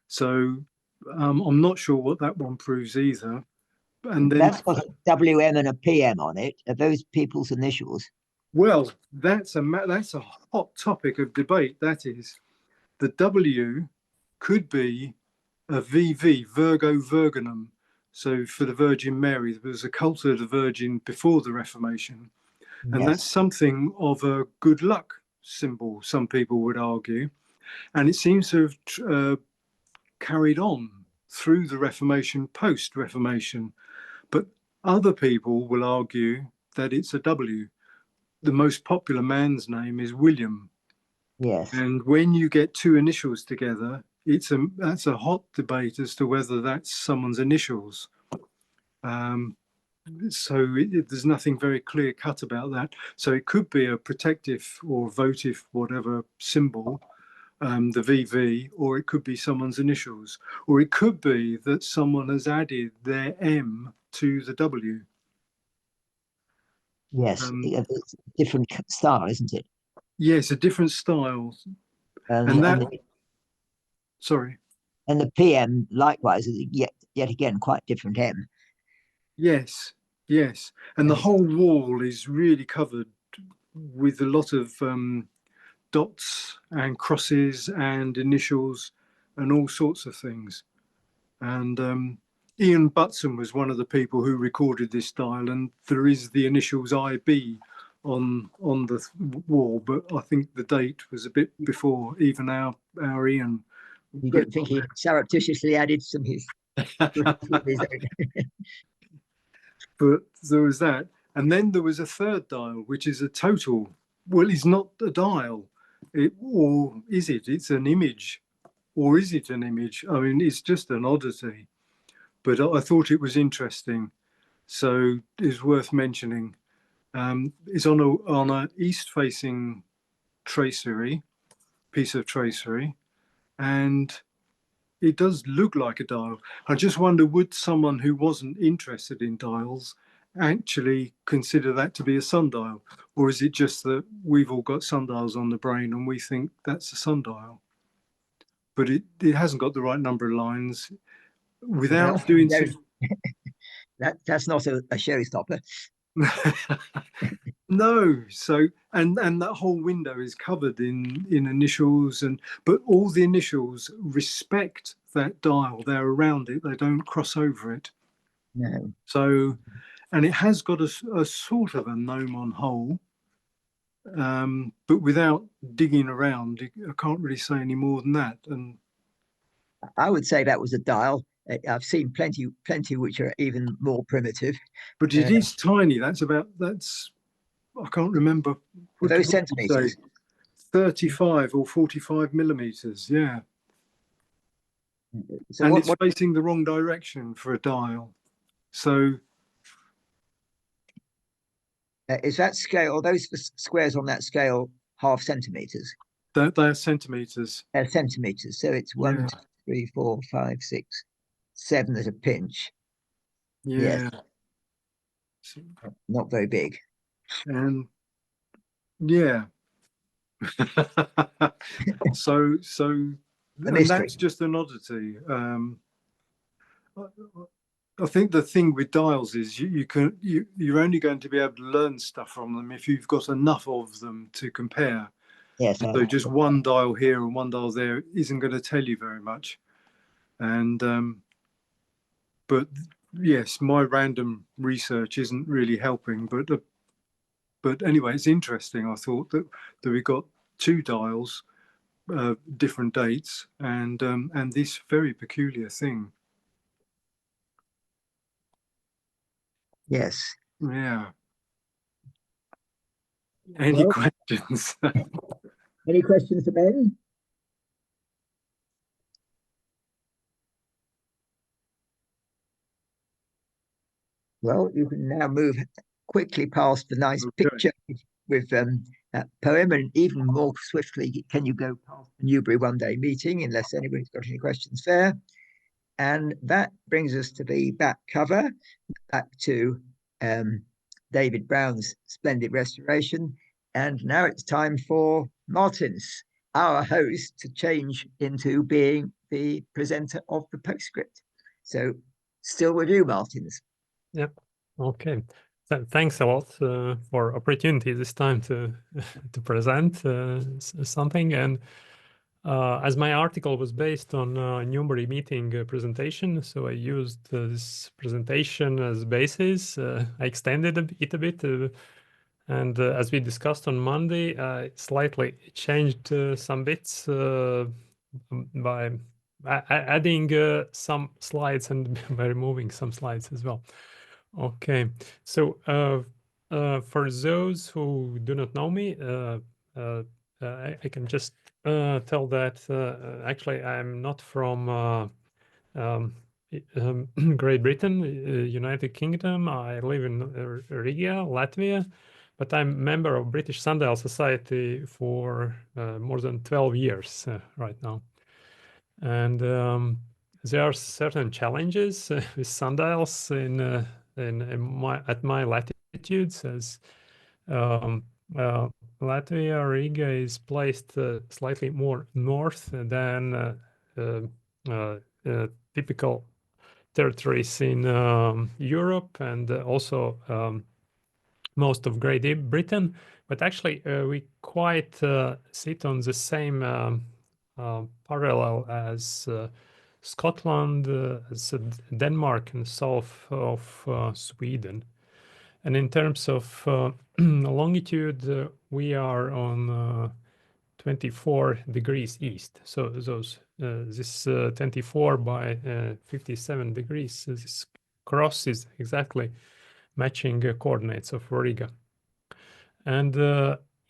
So I'm not sure what that one proves either. And then that's got a WM and a PM on it. Are those people's initials? Well, that's a hot topic of debate. That is, the W could be a VV, Virgo Virginum. So for the Virgin Mary, there was a cult of the Virgin before the Reformation. And that's something of a good luck symbol, some people would argue. And it seems to have carried on through the Reformation, post-Reformation. But other people will argue that it's a W. The most popular man's name is William. Yes. And when you get 2 initials together, that's a hot debate as to whether that's someone's initials. So there's nothing very clear cut about that. So it could be a protective or votive, whatever symbol, the VV, or it could be someone's initials, or it could be that someone has added their M to the W. Yes, it's a different style, isn't it? Yes, a different style. And that, sorry. And the PM likewise is yet again quite different M. Yes, yes. And the whole wall is really covered with a lot of dots and crosses and initials and all sorts of things. And Ian Butson was one of the people who recorded this style, and there is the initials IB on the wall, but I think the date was a bit before even our Ian. You don't think he surreptitiously added some his But there was that. And then there was a third dial, which is a total, well, it's not a dial. Or is it? It's an image. Or is it an image? I mean, it's just an oddity. But I thought it was interesting. So it's worth mentioning. It's on a east-facing tracery, piece of tracery. And it does look like a dial. I just wonder, would someone who wasn't interested in dials actually consider that to be a sundial? Or is it just that we've all got sundials on the brain and we think that's a sundial? But it hasn't got the right number of lines. Without doing that's not a showstopper. No. So and that whole window is covered in initials, but all the initials respect that dial. They're around it. They don't cross over it. No. So, and it has got a sort of a gnomon hole, but without digging around, I can't really say any more than that. And I would say that was a dial. I've seen plenty which are even more primitive. But it is tiny. That's I can't remember. Those centimeters. 35 or 45 millimeters. Yeah. So and it's facing the wrong direction for a dial. So is that scale, or those squares on that scale, half centimeters? They're centimeters. They're centimeters. So it's 1, 2, 3, 4, 5, 6, 7 at a pinch. Yeah. Yes. Not very big. And yeah. so and that's just an oddity. I think the thing with dials is you're only going to be able to learn stuff from them if you've got enough of them to compare. Yes. So just one dial here and one dial there isn't going to tell you very much. And but yes, my random research isn't really helping. But anyway, it's interesting. I thought that we got 2 dials, different dates, and this very peculiar thing. Yes. Yeah. Any questions? Any questions for Ben? Well, you can now move quickly past the nice picture with that poem, and even more swiftly can you go past the Newbury one-day meeting, unless anybody's got any questions there. And that brings us to the back cover, back to David Brown's splendid restoration. And now it's time for Martins, our host, to change into being the presenter of the postscript. So still with you, Martins. Yep. Okay. Thanks a lot for opportunity this time to present something. And as my article was based on Newbury meeting presentation, so I used this presentation as basis. I extended it a bit, and as we discussed on Monday, I slightly changed some bits by adding some slides and by removing some slides as well. Okay, so for those who do not know me, I can just tell that actually I'm not from Great Britain, United Kingdom. I live in Riga, Latvia, but I'm a member of British Sundial Society for more than 12 years right now. And there are certain challenges with sundials at my latitudes, as Latvia, Riga is placed slightly more north than typical territories in Europe, and also most of Great Britain. But actually, we quite sit on the same parallel as Scotland, as Denmark, and south of Sweden. And in terms of longitude, we are on 24 degrees east. So this 24 by 57 degrees, this cross is exactly matching coordinates of Riga. And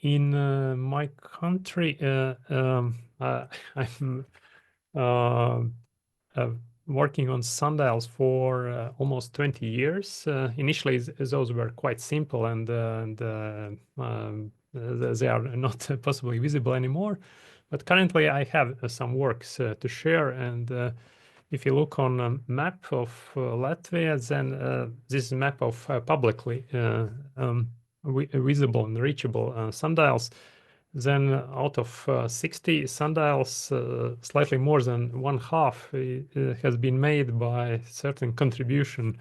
in my country, I'm working on sundials for almost 20 years. Initially, those were quite simple, and they are not possibly visible anymore. But currently, I have some works to share. And if you look on a map of Latvia, then this is a map of publicly visible and reachable sundials. Then out of 60 sundials, slightly more than one half has been made by certain contribution,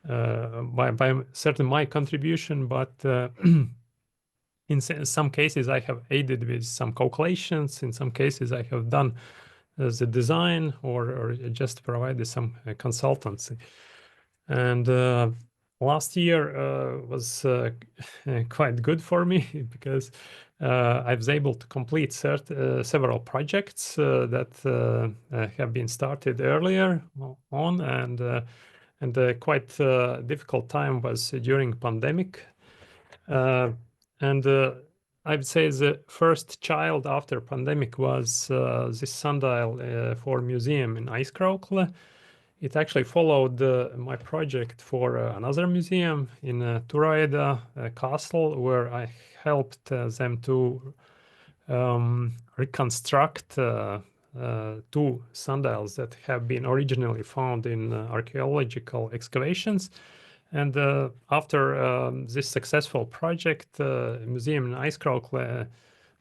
by certain my contribution, but in some cases I have aided with some calculations. In some cases I have done the design or just provided some consultancy. And last year was quite good for me because I was able to complete several projects that have been started earlier on, and quite difficult time was during pandemic. And I would say the first child after pandemic was this sundial for museum in Aizkraukle. It actually followed my project for another museum in Turaida castle, where I helped them to reconstruct two sundials that have been originally found in archaeological excavations. And after this successful project, museum in Aizkraukle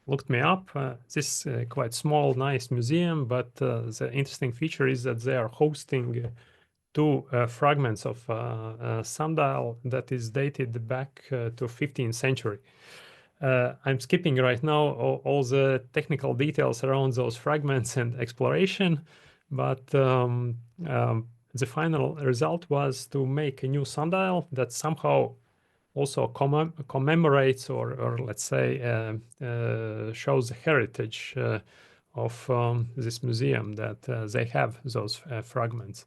looked me up. This quite small, nice museum, but the interesting feature is that they are hosting two fragments of sundial that is dated back to 15th century. I'm skipping right now all the technical details around those fragments and exploration, but the final result was to make a new sundial that somehow also commemorates or let's say shows the heritage of this museum, that they have those fragments.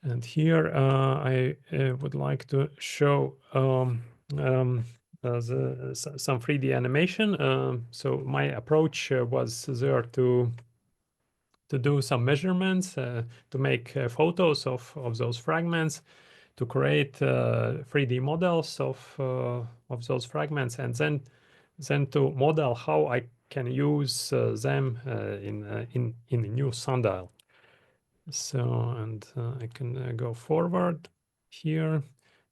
And here I would like to show some 3D animation. So my approach was there to do some measurements, to make photos of those fragments, to create 3D models of those fragments, and then to model how I can use them in a new sundial. So, and I can go forward here,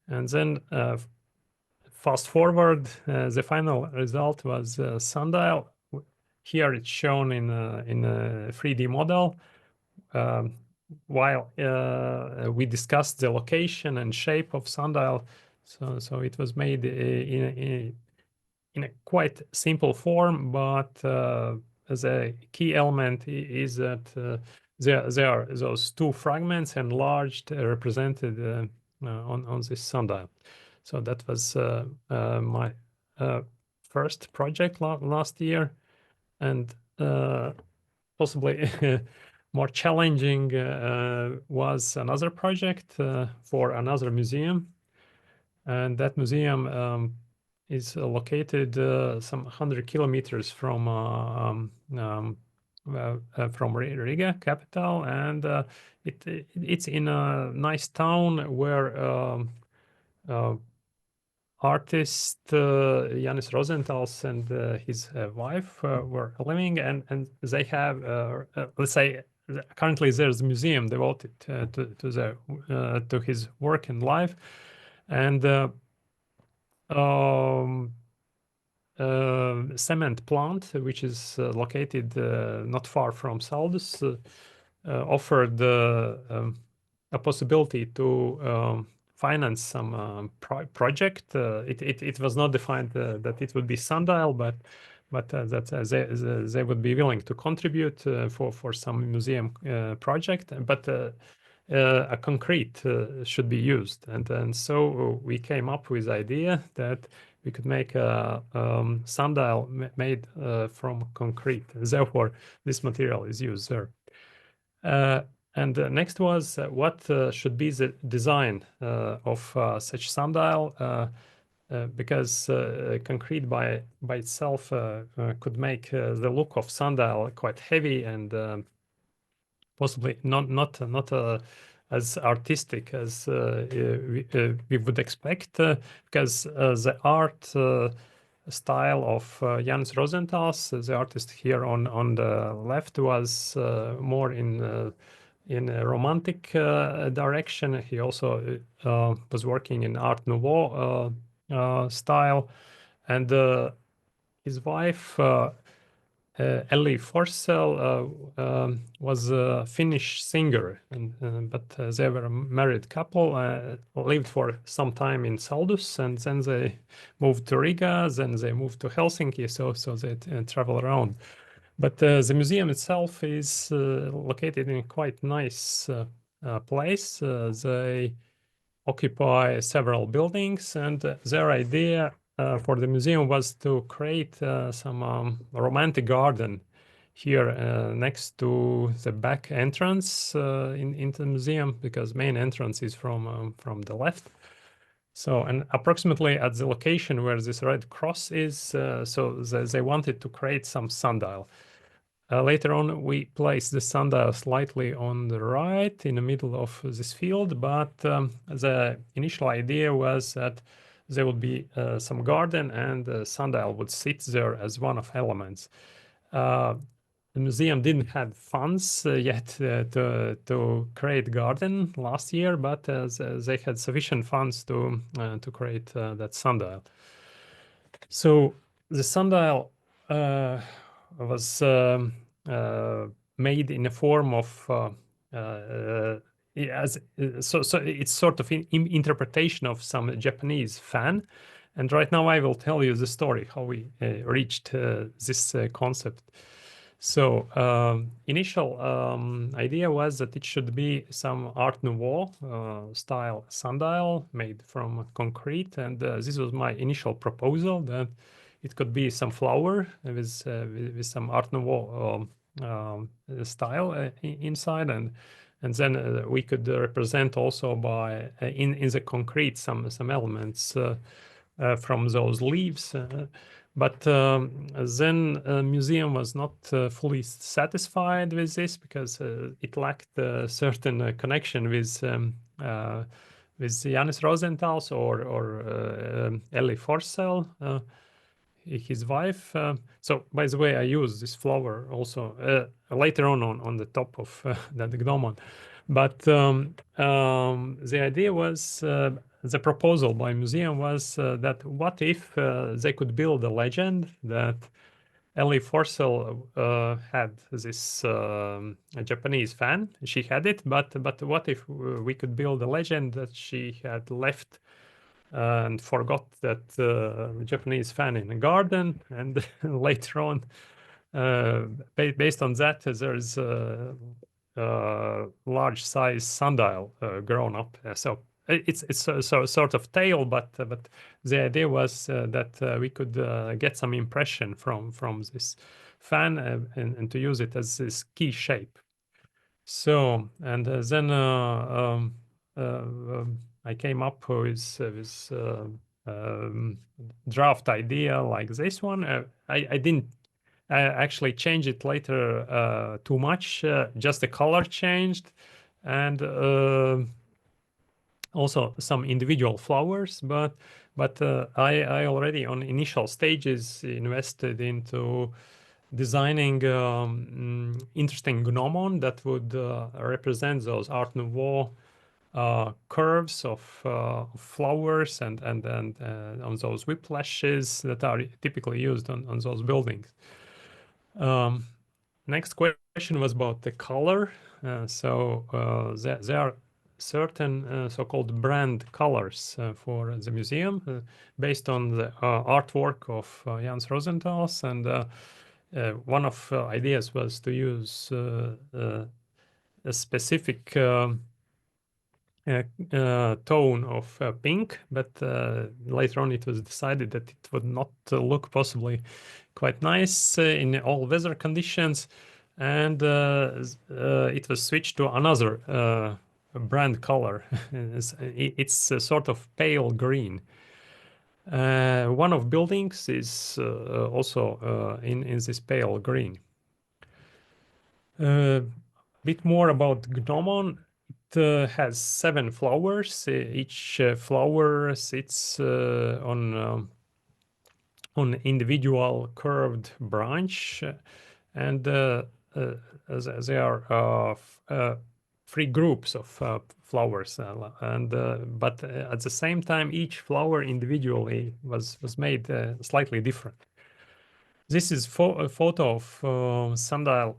and then fast forward. The final result was sundial. Here it's shown in a 3D model. While we discussed the location and shape of sundial, so it was made in a quite simple form, but the key element is that there are those two fragments enlarged, represented on this sundial. So that was my first project last year, and possibly more challenging was another project for another museum, and that museum is located some 100 kilometers from Riga capital, and it's in a nice town where artist Janis Rosentals and his wife were living, and they have let's say currently there's a museum devoted to his work and life, and cement plant, which is located not far from Saldus, offered a possibility to finance some project. It was not defined that it would be Sundial, but that they would be willing to contribute for some museum project. But a concrete should be used, and so we came up with the idea that we could make a sundial made from concrete. Therefore, this material is used there. And next was what should be the design of such sundial, because concrete by itself could make the look of sundial quite heavy and possibly not as artistic as we would expect, because the art style of Jānis Rozentāls, the artist here on the left, was more in a romantic direction. He also was working in Art Nouveau style, and his wife Ellie Forsell was a Finnish singer, but they were a married couple, lived for some time in Saldus, and then they moved to Riga, then they moved to Helsinki, so they travel around. But the museum itself is located in a quite nice place. They occupy several buildings, and their idea for the museum was to create some romantic garden here next to the back entrance into the museum, because main entrance is from the left. So, and approximately at the location where this red cross is, so they wanted to create some sundial. Later on, we placed the sundial slightly on the right in the middle of this field, but the initial idea was that there would be some garden, and the sundial would sit there as one of elements. The museum didn't have funds yet to create garden last year, but they had sufficient funds to create that sundial. So the sundial was made in a form of so it's sort of interpretation of some Japanese fan. And right now I will tell you the story how we reached this concept. So initial idea was that it should be some Art Nouveau style sundial made from concrete, and this was my initial proposal, that it could be some flower with some Art Nouveau style inside, and then we could represent also by in the concrete some elements from those leaves. But then museum was not fully satisfied with this, because it lacked a certain connection with Jānis Rozentāls or Ellie Forsell, his wife. So, by the way, I use this flower also later on the top of that gnomon. But the idea was, the proposal by museum was that what if they could build a legend that Ellie Forsell had this Japanese fan. She had it, but what if we could build a legend that she had left and forgot that Japanese fan in a garden, and later on, based on that, there's a large size sundial grown up. So it's a sort of tale, but the idea was that we could get some impression from this fan and to use it as this key shape. So, and then I came up with draft idea like this one. I didn't actually change it later too much. Just the color changed, and also some individual flowers. But I already on initial stages invested into designing interesting gnomon that would represent those Art Nouveau curves of flowers and on those whiplashes that are typically used on those buildings. Next question was about the color. There are certain so-called brand colors for the museum based on the artwork of Jans Rosenthals, and one of ideas was to use a specific tone of pink, but later on it was decided that it would not look possibly quite nice in all weather conditions, and it was switched to another brand color. It's a sort of pale green. One of buildings is also in this pale green. Bit more about Gnomon. It has 7 flowers. Each flower sits on individual curved branch, and there are 3 groups of flowers, but at the same time, each flower individually was made slightly different. This is a photo of Sundial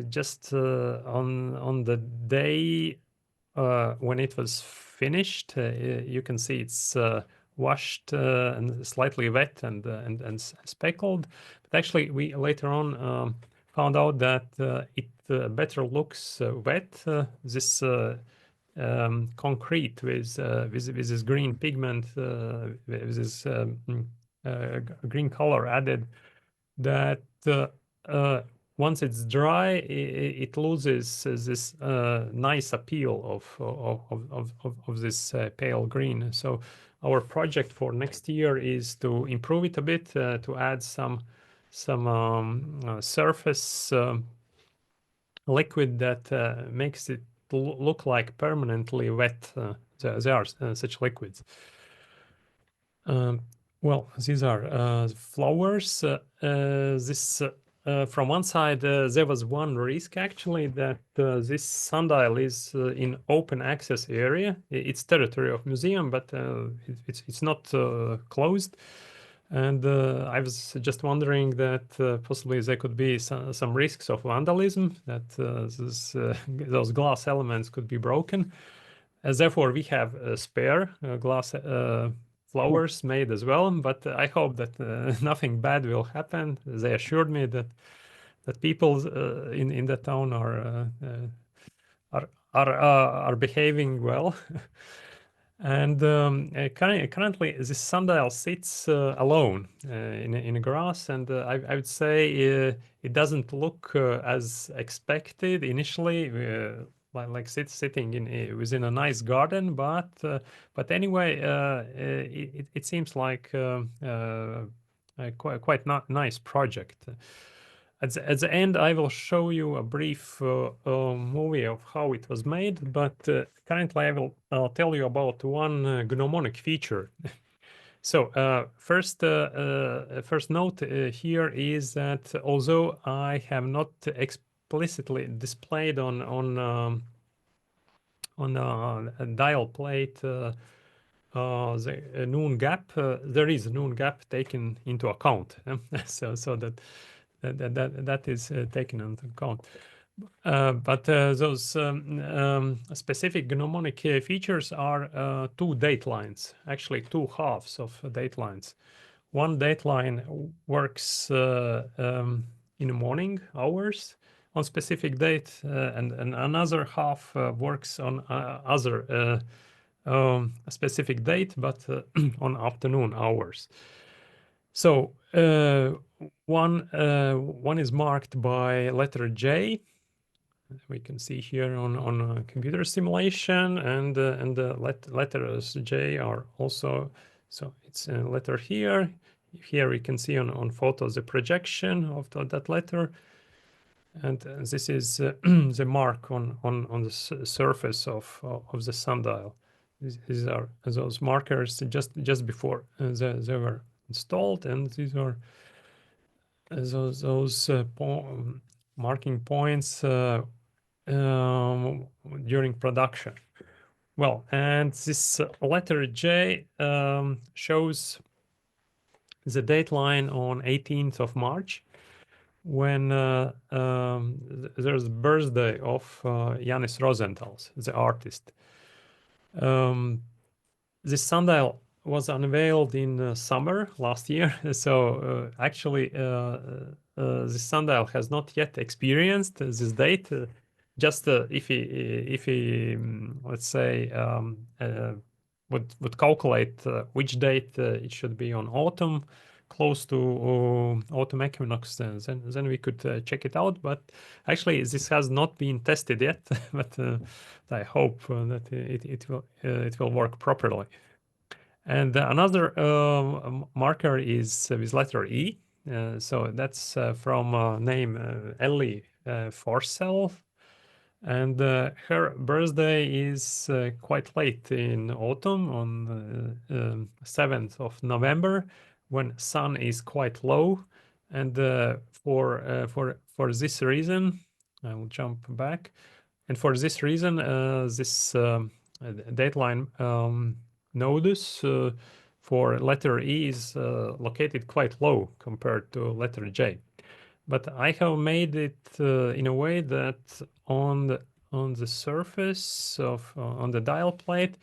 just on the day when it was finished. You can see it's washed and slightly wet and speckled. But actually, we later on found out that it better looks wet. This concrete with this green pigment, with this green color added, that once it's dry, it loses this nice appeal of this pale green. So our project for next year is to improve it a bit, to add some surface liquid that makes it look like permanently wet. There are such liquids. Well, these are flowers. From one side, there was one risk actually that this sundial is in open access area. It's territory of museum, but it's not closed. And I was just wondering that possibly there could be some risks of vandalism, that those glass elements could be broken. Therefore, we have spare glass flowers made as well, but I hope that nothing bad will happen. They assured me that people in the town are behaving well. And currently, this sundial sits alone in a grass, and I would say it doesn't look as expected initially. Like sitting within a nice garden, but anyway, it seems like quite nice project. At the end, I will show you a brief movie of how it was made, but currently I will tell you about one gnomonic feature. So first note here is that although I have not explicitly displayed on a dial plate the noon gap, there is a noon gap taken into account. so that is taken into account. But those specific gnomonic features are 2 date lines, actually 2 halves of date lines. One date line works in the morning hours on specific date, and another half works on other specific date, but on afternoon hours. So one is marked by letter J. We can see here on a computer simulation, and the letters J are also, so it's a letter here. Here we can see on photos the projection of that letter, and this is the mark on the surface of the sundial. These are those markers just before they were installed, and these are those marking points during during production. Well, and this letter J shows the dateline on 18th of March, when there's the birthday of Janis Rosenthals, the artist. This sundial was unveiled in summer last year, so actually this sundial has not yet experienced this date. Just if he let's say would calculate which date it should be on autumn, close to autumn equinox, then we could check it out. But actually, this has not been tested yet. But I hope that it will work properly. And another marker is with letter E. So that's from name Ellie Forsell. And her birthday is quite late in autumn, on 7th of November, when sun is quite low. And for this reason, I will jump back. And for this reason, this dateline nodus for letter E is located quite low compared to letter J. But I have made it in a way that on the surface of on the dial plate,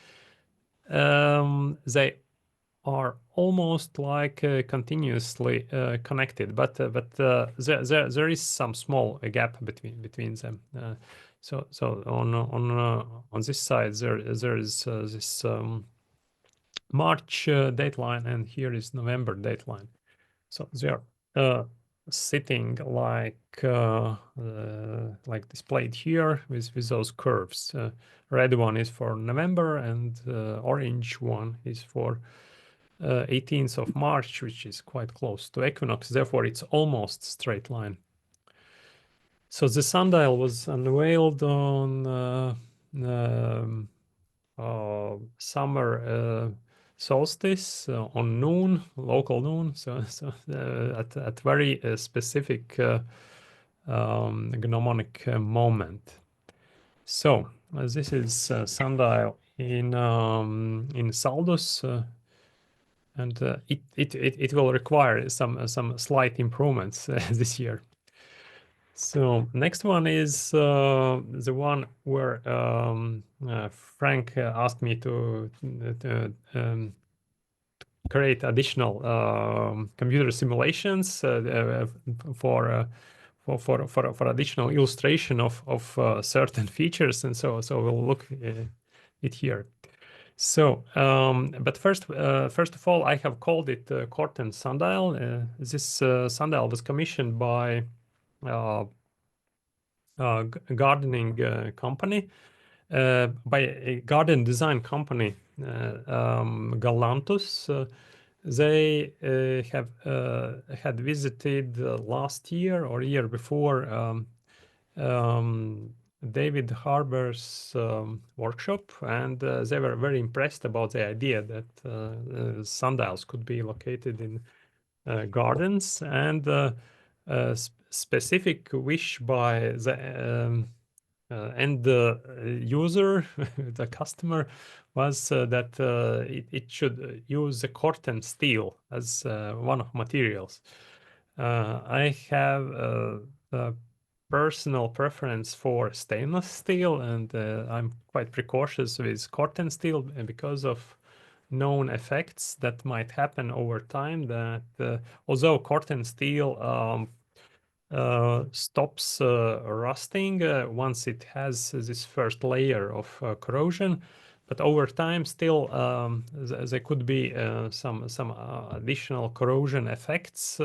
they are almost like continuously connected, but there is some small gap between them. So on this side there is this March dateline, and here is November dateline. So they are sitting like displayed here with those curves. Red one is for November, and orange one is for 18th of March, which is quite close to equinox. Therefore, it's almost straight line. So the sundial was unveiled on summer solstice on noon, local noon. So at very specific gnomonic moment. So this is sundial in Saldus. And it will require some slight improvements this year. So next one is the one where Frank asked me to create additional computer simulations for additional illustration of certain features, and so we'll look it here. So, but first of all, I have called it Corten Sundial. This sundial was commissioned by a gardening company, by a garden design company, Galantus. They had visited last year or year before David Harbour's workshop, and they were very impressed about the idea that sundials could be located in gardens, and specific wish by the end user, the customer, was that it should use the Corten steel as one of materials. I have a personal preference for stainless steel, and I'm quite precautious with Corten steel because of known effects that might happen over time. That although Corten steel stops rusting once it has this first layer of corrosion, but over time still there could be some additional corrosion effects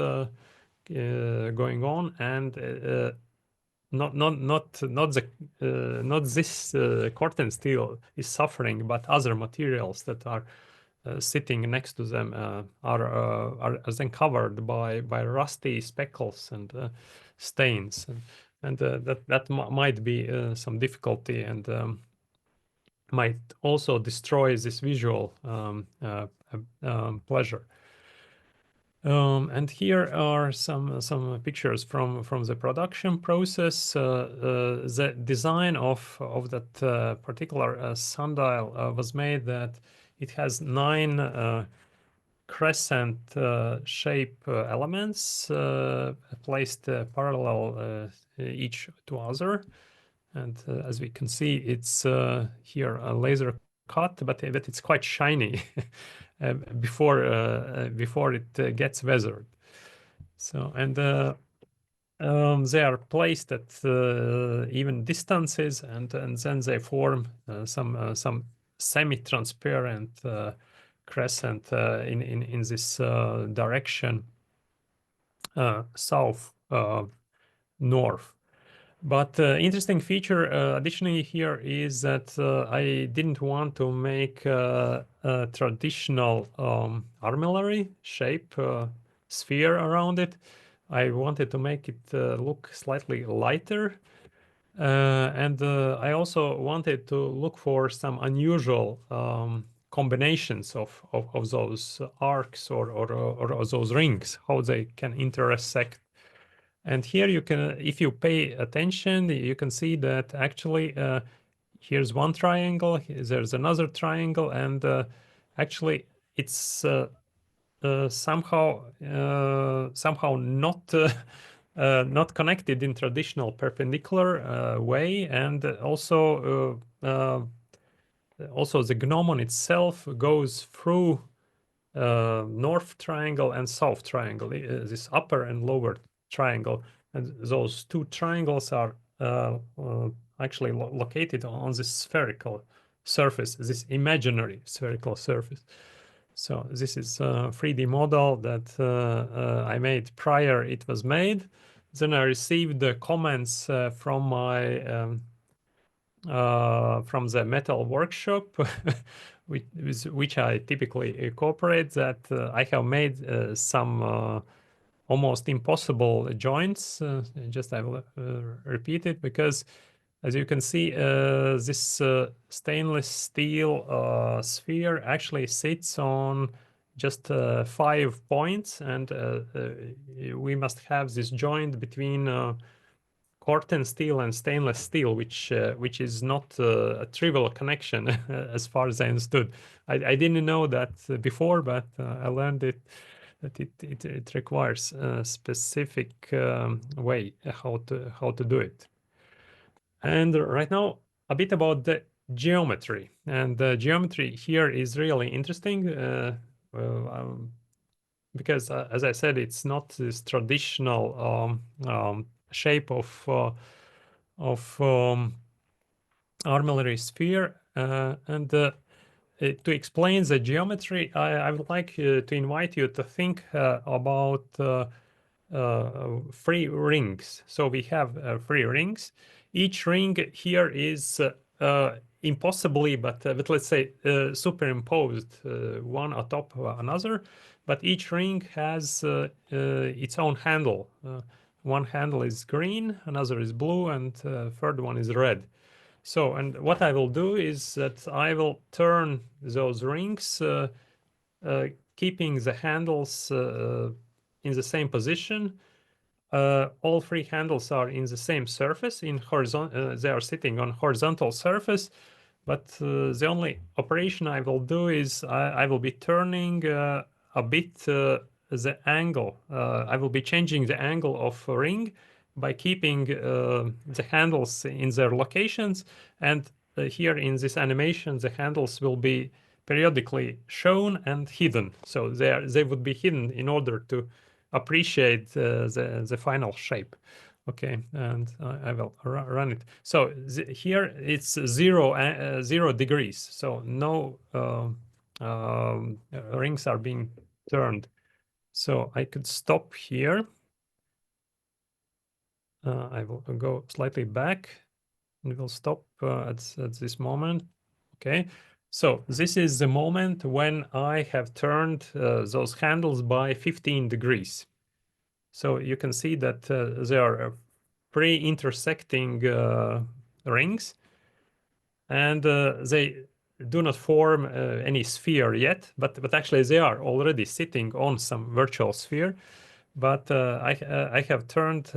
going on, and not this Corten steel is suffering, but other materials that are sitting next to them are then covered by rusty speckles and stains, and that might be some difficulty, and might also destroy this visual pleasure. And here are some pictures from the production process. The design of that particular sundial was made that it has 9 crescent shape elements placed parallel each to other. And as we can see, it's here a laser cut, but it's quite shiny before it gets weathered. So, and they are placed at even distances, and then they form some semi-transparent crescent in this direction, south north. But interesting feature additionally here is that I didn't want to make a traditional armillary shape sphere around it. I wanted to make it look slightly lighter. And I also wanted to look for some unusual combinations of those arcs or those rings, how they can intersect. And here you can, if you pay attention, you can see that actually here's one triangle, there's another triangle, and actually it's somehow not not connected in traditional perpendicular way, and also the gnomon itself goes through north triangle and south triangle, this upper and lower triangle, and those 2 triangles are actually located on this spherical surface, this imaginary spherical surface. So this is a 3D model that I made prior it was made. Then I received the comments from my from the metal workshop, which I typically cooperate, that I have made some almost impossible joints. Just I will repeat it, because as you can see, this stainless steel sphere actually sits on just 5 points, and we must have this joint between corten steel and stainless steel, which is not a trivial connection as far as I understood. I didn't know that before, but I learned it that it requires a specific way how to do it. And right now, a bit about the geometry. And the geometry here is really interesting because, as I said, it's not this traditional shape of armillary sphere. And to explain the geometry, I would like to invite you to think about 3 rings. So we have 3 rings. Each ring here is impossibly, but let's say superimposed one atop another. But each ring has its own handle. One handle is green, another is blue, and third one is red. So, and what I will do is that I will turn those rings, keeping the handles in the same position. All 3 handles are in the same surface, in horizontal. They are sitting on horizontal surface, but the only operation I will do is I will be turning a bit the angle. I will be changing the angle of a ring by keeping the handles in their locations, and here in this animation the handles will be periodically shown and hidden. So they would be hidden in order to appreciate the final shape. Okay, and I will run it. So here it's 0 degrees, so no rings are being turned. So I could stop here. I will go slightly back and we'll stop at this moment. Okay, so this is the moment when I have turned those handles by 15 degrees. So you can see that there are 3 intersecting rings, and they do not form any sphere yet, but actually they are already sitting on some virtual sphere. But I have turned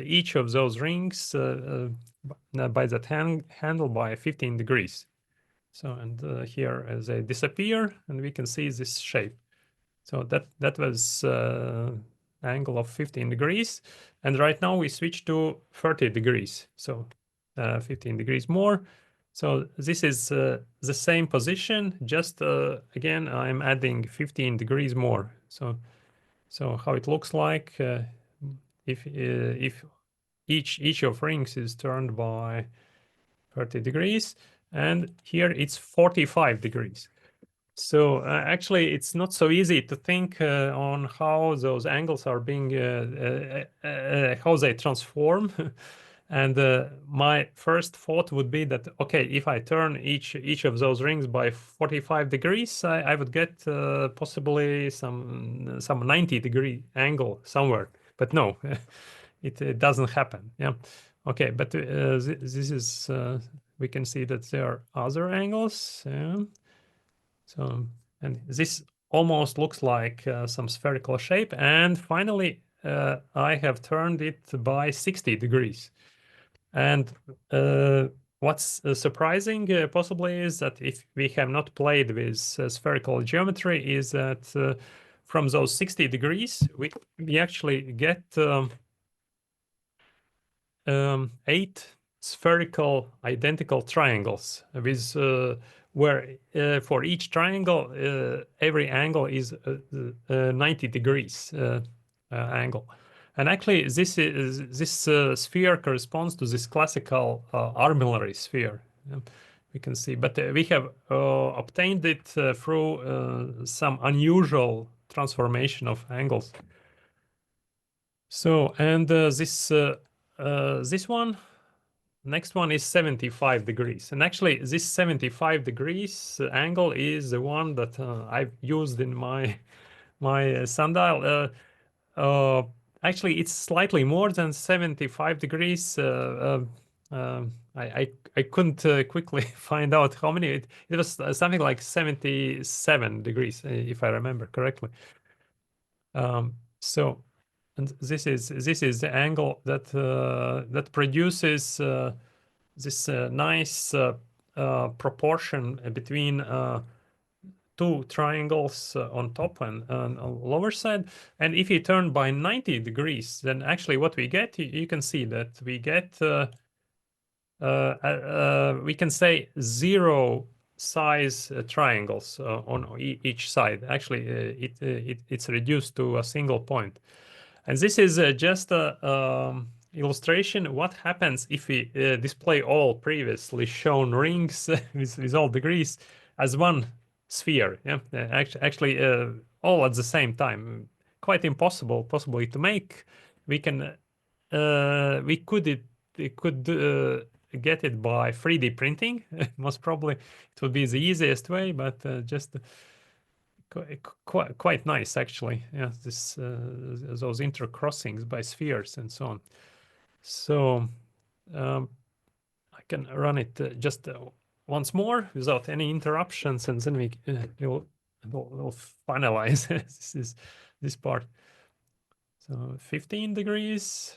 each of those rings by that handle by 15 degrees. So, and here they disappear, and we can see this shape. So that was angle of 15 degrees, and right now we switch to 30 degrees. So 15 degrees more. So this is the same position, just again I'm adding 15 degrees more. So how it looks like if each of rings is turned by 30 degrees, and here it's 45 degrees. So actually, it's not so easy to think on how those angles are being, how they transform. And my first thought would be that, okay, if I turn each of those rings by 45 degrees, I would get possibly some 90-degree angle somewhere. But no, it doesn't happen. Yeah. Okay, but this is, we can see that there are other angles. So, and this almost looks like some spherical shape. And finally, I have turned it by 60 degrees. And what's surprising possibly is that if we have not played with spherical geometry, is that from those 60 degrees, we actually get 8 spherical identical triangles with where for each triangle every angle is 90 degrees angle. And actually this sphere corresponds to this classical armillary sphere. We can see, but we have obtained it through some unusual transformation of angles. So, and this one, next one is 75 degrees. And actually this 75 degrees angle is the one that I've used in my sundial. Actually, it's slightly more than 75 degrees. I couldn't quickly find out how many. It was something like 77 degrees, if I remember correctly. So, and this is the angle that that produces this nice proportion between two triangles on top and on lower side. And if you turn by 90 degrees, then actually what we get, you can see that we get we can say 0 size triangles on each side. Actually, it's reduced to a single point. And this is just a illustration what happens if we display all previously shown rings with all degrees as one sphere. Yeah, actually all at the same time. Quite impossible possibly to make. We can we could get it by 3D printing. Most probably it would be the easiest way, but just quite nice actually. Yeah, this those intercrossings by spheres and so on. So I can run it just once more without any interruptions, and then we'll finalize this part. So 15 degrees.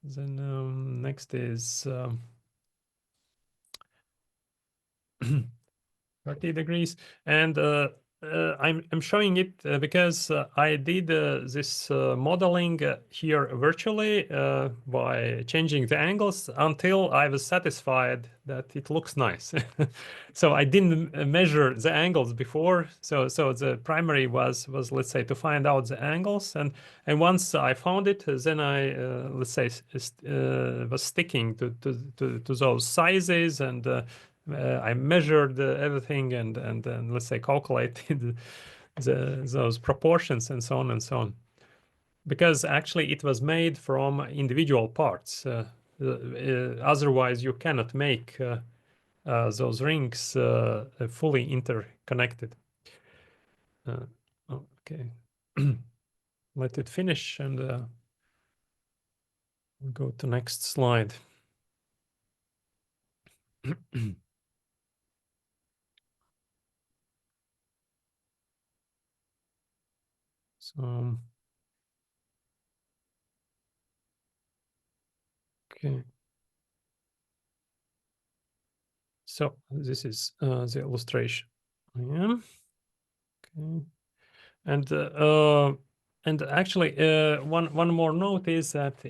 Then next is 30 degrees, and I'm showing it because I did this modeling here virtually by changing the angles until I was satisfied that it looks nice. So I didn't measure the angles before. So the primary was let's say to find out the angles, and once I found it, then I let's say was sticking to those sizes, and I measured everything and let's say calculated those proportions and so on and so on. Because actually it was made from individual parts. Otherwise you cannot make those rings fully interconnected. Okay. Let it finish and we'll go to next slide. So, okay. So this is the illustration. Yeah. Okay. And actually, one more note is that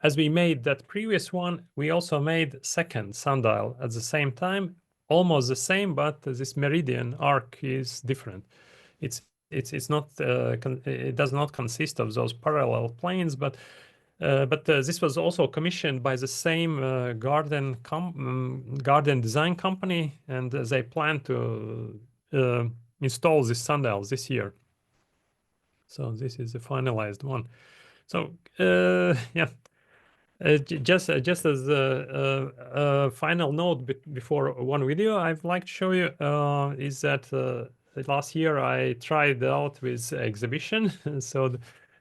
as we made that previous one, we also made second sundial at the same time, almost the same, but this meridian arc is different. It's not it does not consist of those parallel planes, but this was also commissioned by the same garden design company, and they plan to install these sundials this year. So this is the finalized one. So yeah, just as a final note before one video, I'd like to show you is that last year I tried out with exhibition. So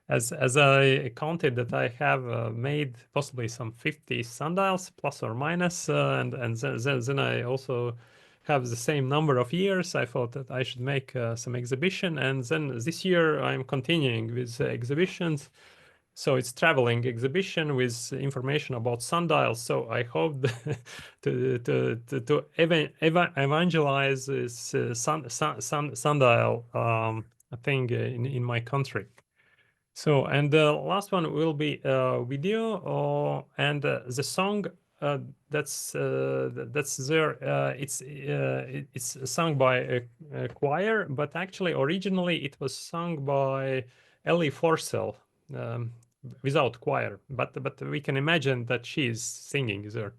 as I counted that I have made possibly some 50 sundials plus or minus, and then I also have the same number of years. I thought that I should make some exhibition, and then this year I'm continuing with exhibitions. So it's traveling exhibition with information about sundials. So I hope to evangelize this sundial thing in my country. So, and the last one will be a video, and the song that's there. It's sung by a choir, but actually originally it was sung by Ellie Forsell without choir. But we can imagine that she is singing there.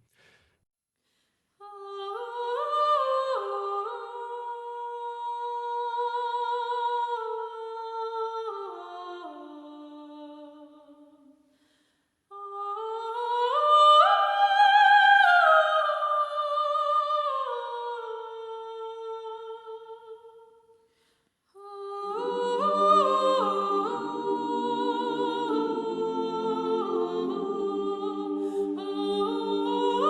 Oh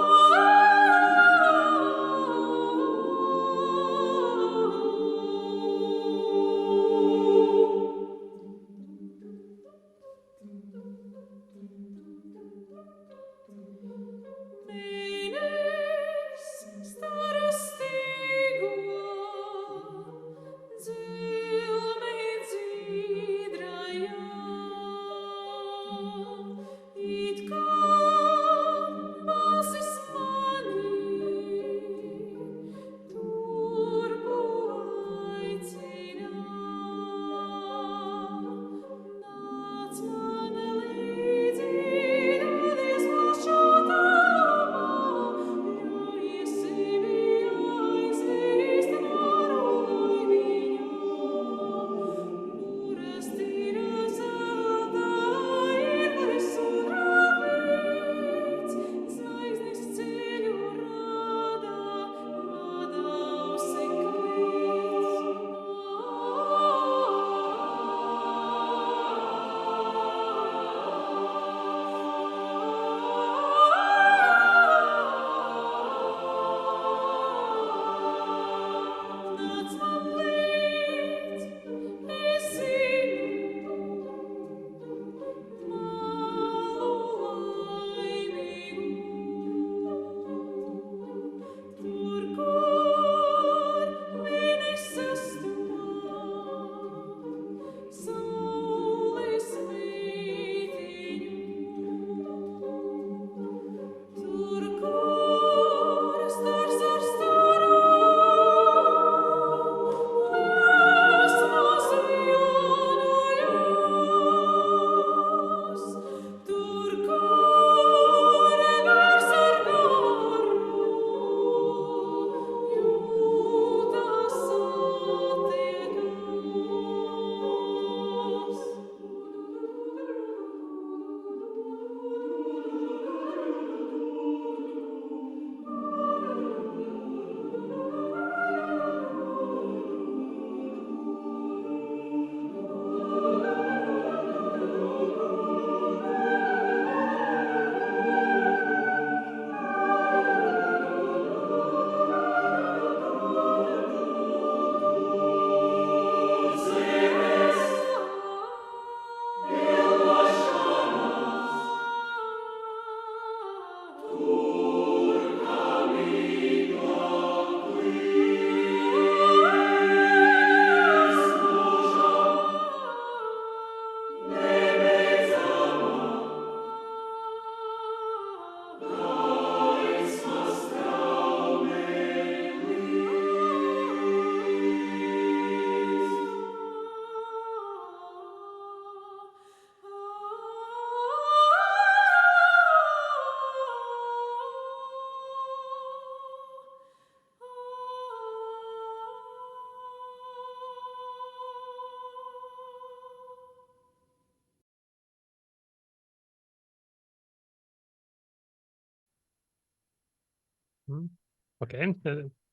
Okay,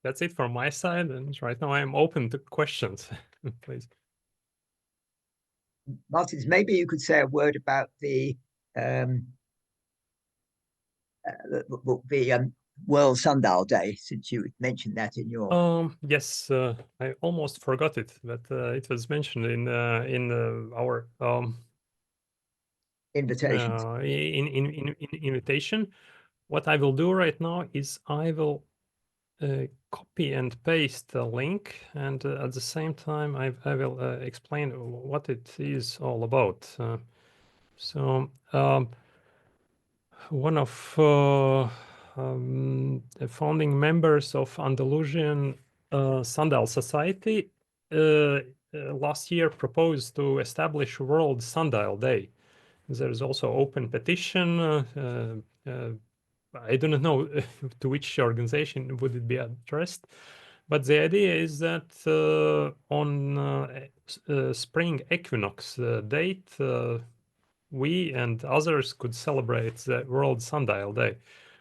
that's it from my side. And right now I am open to questions, please. Martins, maybe you could say a word about the World Sundial Day, since you mentioned that in your. Yes, I almost forgot it, but it was mentioned in our invitations. In invitation. What I will do right now is I will copy and paste the link, and at the same time I will explain what it is all about. So one of the founding members of Andalusian Sundial Society last year proposed to establish World Sundial Day. There is also open petition. I do not know to which organization would it be addressed, but the idea is that on spring equinox date, we and others could celebrate the World Sundial Day.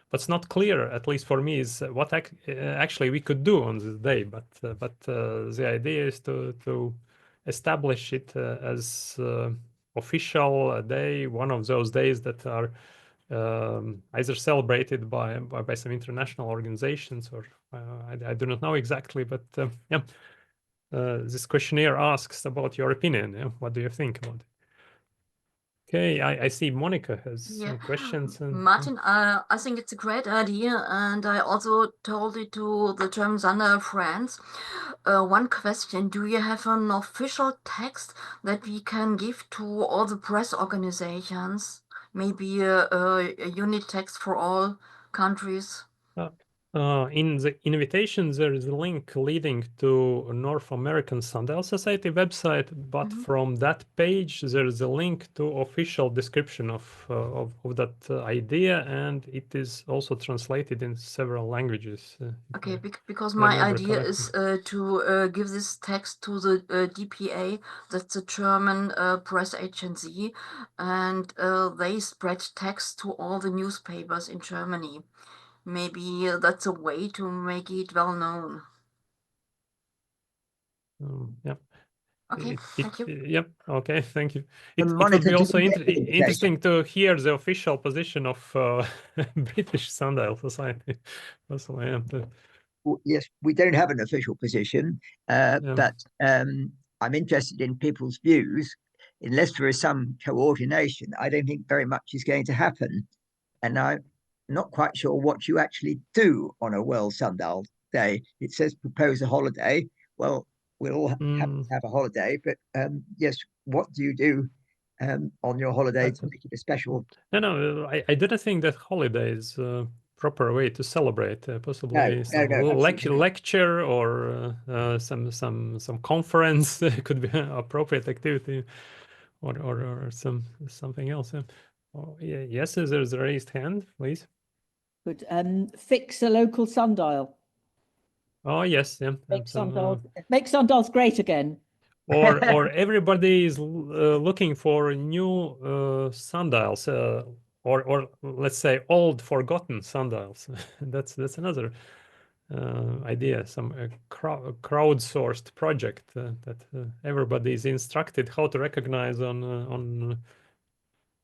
What's not clear, at least for me, is what actually we could do on this day. But the idea is to establish it as official day, one of those days that are either celebrated by some international organizations, or I do not know exactly. But yeah, this questionnaire asks about your opinion. Yeah? What do you think about it? Okay, I see Monica has some questions. Martin, I think it's a great idea, and I also told it to the German Sundial friends. One question: do you have an official text that we can give to all the press organizations? Maybe a unit text for all countries. In the invitation, there is a link leading to North American Sundial Society website, but from that page, there is a link to official description of that idea, and it is also translated in several languages. Okay, because my idea is to give this text to the DPA, that's the German press agency, and they spread text to all the newspapers in Germany. Maybe that's a way to make it well known. Yeah. Okay, thank you. Yep. Okay, thank you. It Monica, would be also interesting to hear the official position of British Sundial Society. Also, yes, we don't have an official position, but I'm interested in people's views. Unless there is some coordination, I don't think very much is going to happen. And I'm not quite sure what you actually do on a World Sundial Day. It says propose a holiday. Well, we'll all have a holiday, but yes, what do you do on your holiday to make it a special? No, I didn't think that holiday is a proper way to celebrate. Possibly No, lecture or some conference could be an appropriate activity, or something else. Yeah, yes, there's a raised hand, please. Good. Fix a local sundial. Oh yes, yeah. Make sundials great again. Or everybody is looking for new sundials, or let's say old forgotten sundials. that's another idea. Some crowdsourced project that everybody is instructed how to recognize on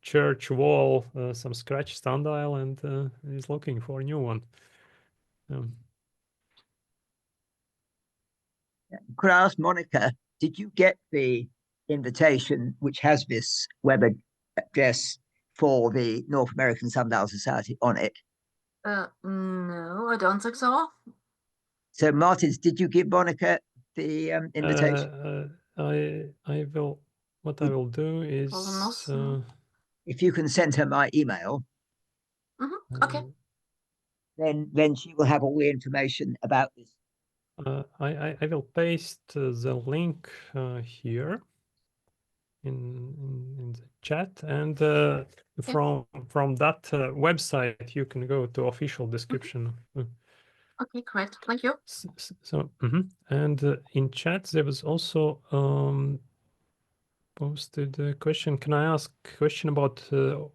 church wall some scratch sundial, and is looking for a new one. Could I ask Monica, did you get the invitation which has this web address for the North American Sundial Society on it? No, I don't think so. So, Martins, did you give Monica the invitation? I will. What I will do is, if you can send her my email, okay, then she will have all the information about this. I will paste the link here in the chat, and from that website you can go to official description. Okay, great, thank you. So and in chat there was also posted a question. Can I ask a question about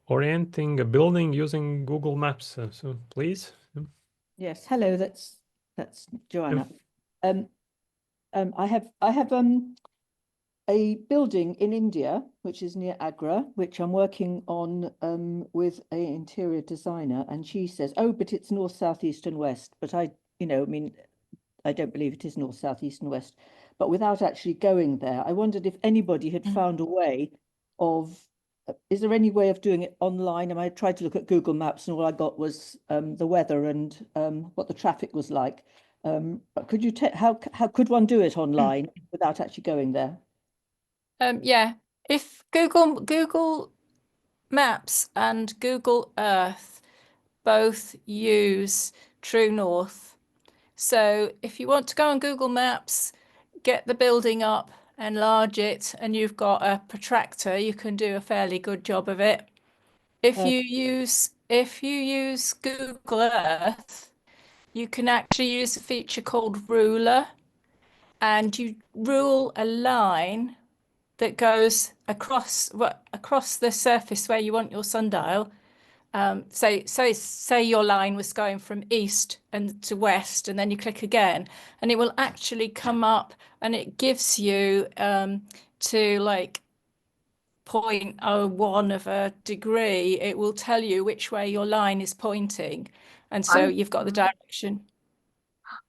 orienting a building using Google Maps? So please. Yes, hello, that's Joanna. I have a building in India, which is near Agra, which I'm working on with an interior designer, and she says, oh, but it's north, south, east, and west. But I mean, I don't believe it is north, south, east, and west. But without actually going there, I wondered if anybody had found a way of, is there any way of doing it online? And I tried to look at Google Maps, and all I got was the weather and what the traffic was like. But could you how could one do it online without actually going there? Yeah, if Google Maps and Google Earth both use True North. So if you want to go on Google Maps, get the building up, enlarge it, and you've got a protractor, you can do a fairly good job of it. If you use Google Earth, you can actually use a feature called Ruler, and you rule a line that goes across the surface where you want your sundial. Say your line was going from east and to west, and then you click again, and it will actually come up, and it gives you to like 0.01 of a degree. It will tell you which way your line is pointing, and so you've got the direction.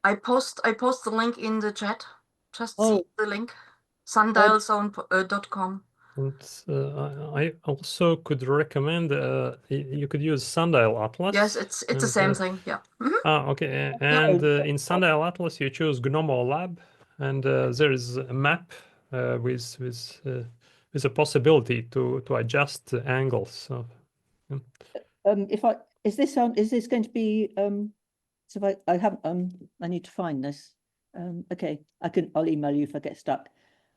I post the link in the chat. Just see the link, sundialzone.com. And I also could recommend you could use Sundial Atlas. Yes, it's the same thing. Yeah. Okay. And in Sundial Atlas, you choose Gnomo Lab, and there is a map with a possibility to adjust angles. So, is this going to be so if I haven't I need to find this. Okay, I'll email you if I get stuck.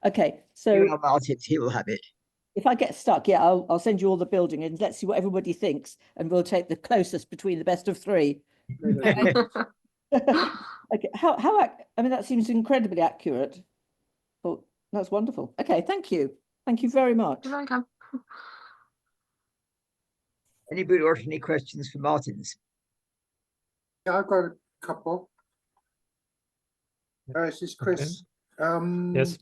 Okay, so he will have it. If I get stuck, yeah, I'll send you all the building and let's see what everybody thinks, and we'll take the closest between the best of three. Okay. I mean, that seems incredibly accurate. Well, that's wonderful. Okay, thank you very much. You're welcome. Anybody got any questions for Martins? Yeah, I've got a couple. This is Chris. Okay. Yes.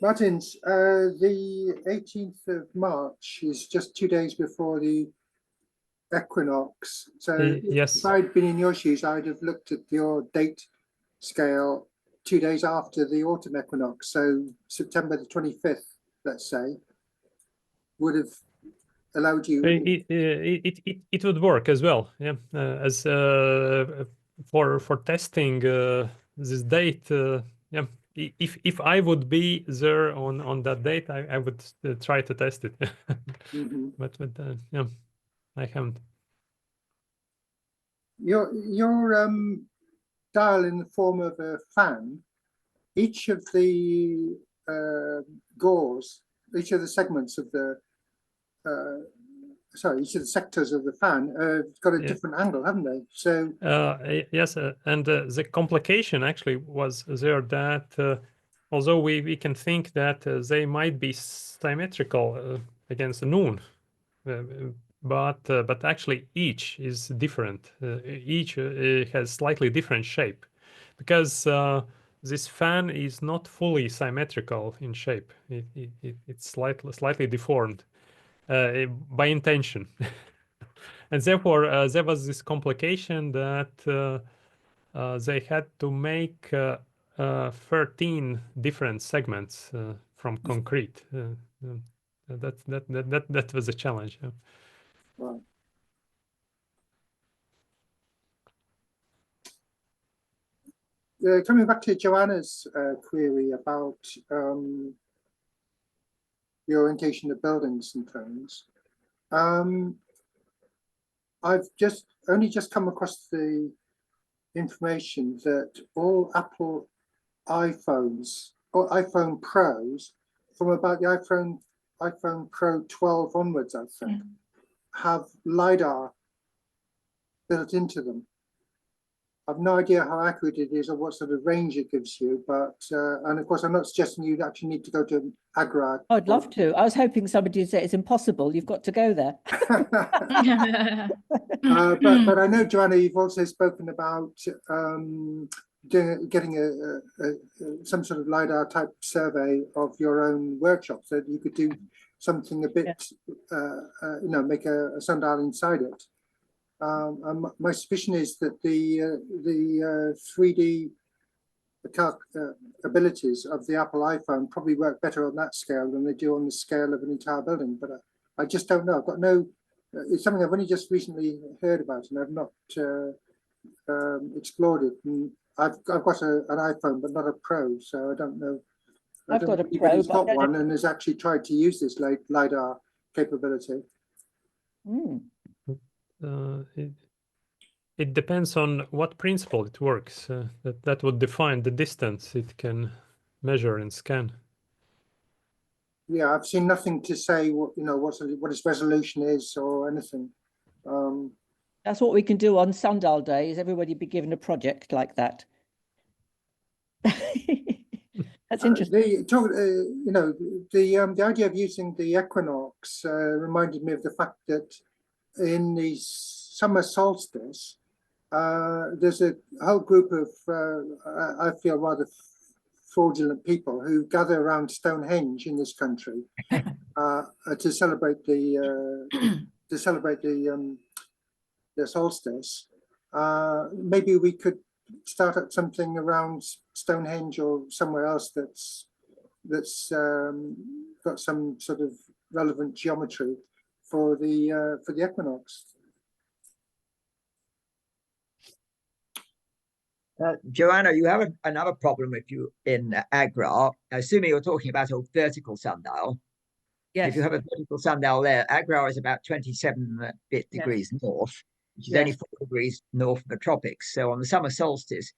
Martins, the 18th of March is just 2 days before the equinox. So yes. if I'd been in your shoes, I'd have looked at your date scale 2 days after the autumn equinox. So September the 25th, let's say, would have allowed you. It would work as well. Yeah, as for testing this date. Yeah. If I would be there on that date, I would try to test it. But yeah, I haven't. Your dial in the form of a fan, each of the gauze, each of the segments of the each of the sectors of the fan got a different angle, haven't they? So yes, and the complication actually was there that although we can think that they might be symmetrical against the noon, but actually each is different. Each has slightly different shape, because this fan is not fully symmetrical in shape. It's slightly deformed. By intention. And therefore there was this complication that they had to make 13 different segments from concrete. That was a challenge. Yeah. Right. Coming back to Joanna's query about the orientation of buildings and things, I've only just come across the information that all Apple iPhones or iPhone Pros from about the iPhone Pro 12 onwards, I think, have LiDAR built into them. I've no idea how accurate it is or what sort of range it gives you, but and of course I'm not suggesting you actually need to go to Agra. I'd love to. I was hoping somebody would say it's impossible. You've got to go there. But I know, Joanna, you've also spoken about getting some sort of LiDAR type survey of your own workshop, so that you could do something a bit, make a sundial inside it. And my suspicion is that the 3D abilities of the Apple iPhone probably work better on that scale than they do on the scale of an entire building. But I just don't know. I've got no. It's something I've only just recently heard about, and I've not explored it. And I've got an iPhone, but not a Pro, so I don't know. I've got a Pro, anybody's got one and has actually tried to use this LiDAR capability. It depends on what principle it works. That would define the distance it can measure and scan. Yeah, I've seen nothing to say what its resolution is or anything. That's what we can do on Sundial Day. Is everybody be given a project like that? That's interesting. The idea of using the equinox reminded me of the fact that in the summer solstice, there's a whole group of, I feel, rather fraudulent people who gather around Stonehenge in this country to celebrate the solstice. Maybe we could start up something around Stonehenge or somewhere else that's got some sort of relevant geometry for the equinox. Joanna, you have another problem if you in Agra. Assuming you're talking about a vertical sundial. Yes. If you have a vertical sundial there, Agra is about 27 degrees north, which is only 4 degrees north of the tropics. So on the summer solstice,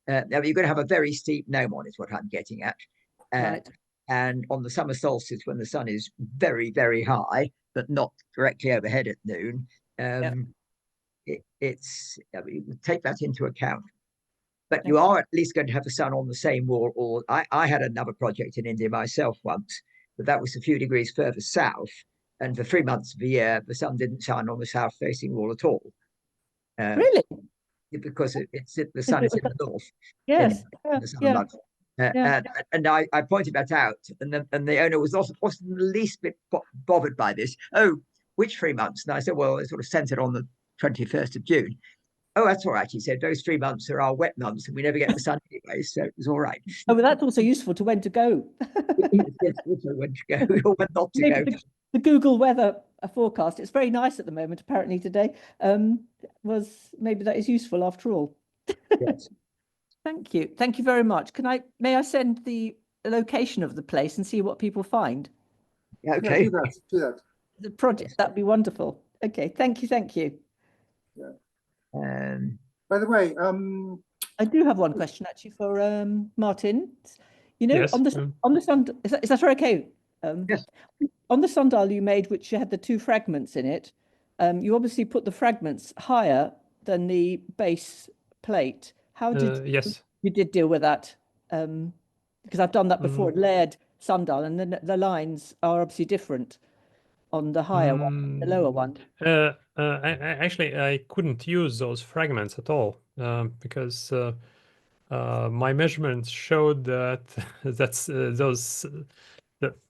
you're going to have a very steep gnomon, is what I'm getting at. Right. And on the summer solstice, when the sun is very, very high, but not directly overhead at noon, take that into account. But you are at least going to have the sun on the same wall. Or I had another project in India myself once, but that was a few degrees further south. And for 3 months of the year, the sun didn't shine on the south-facing wall at all. Really? Because the sun is in the north. Yes. In the summer months. And I pointed that out, and the owner wasn't the least bit bothered by this. Oh, which 3 months? And I said, well, it's sort of centered on the 21st of June. Oh, that's all right, he said. Those 3 months are our wet months, and we never get the sun anyway, so it was all right. Oh, but that's also useful to when to go. Yes, also when to go or when not to go. The Google weather forecast, it's very nice at the moment, apparently today, maybe that is useful after all. Yes. Thank you. Thank you very much. May I send the location of the place and see what people find? Yeah, okay. Yeah, do that. The project, that'd be wonderful. Okay, thank you. Yeah. By the way, I do have one question actually for Martin. Yes, on the sun, is that okay? Yes. On the sundial you made, which had the 2 fragments in it, you obviously put the fragments higher than the base plate. How did you deal with that? Because I've done that before, layered sundial, and then the lines are obviously different on the higher one, the lower one. Actually, I couldn't use those fragments at all because my measurements showed that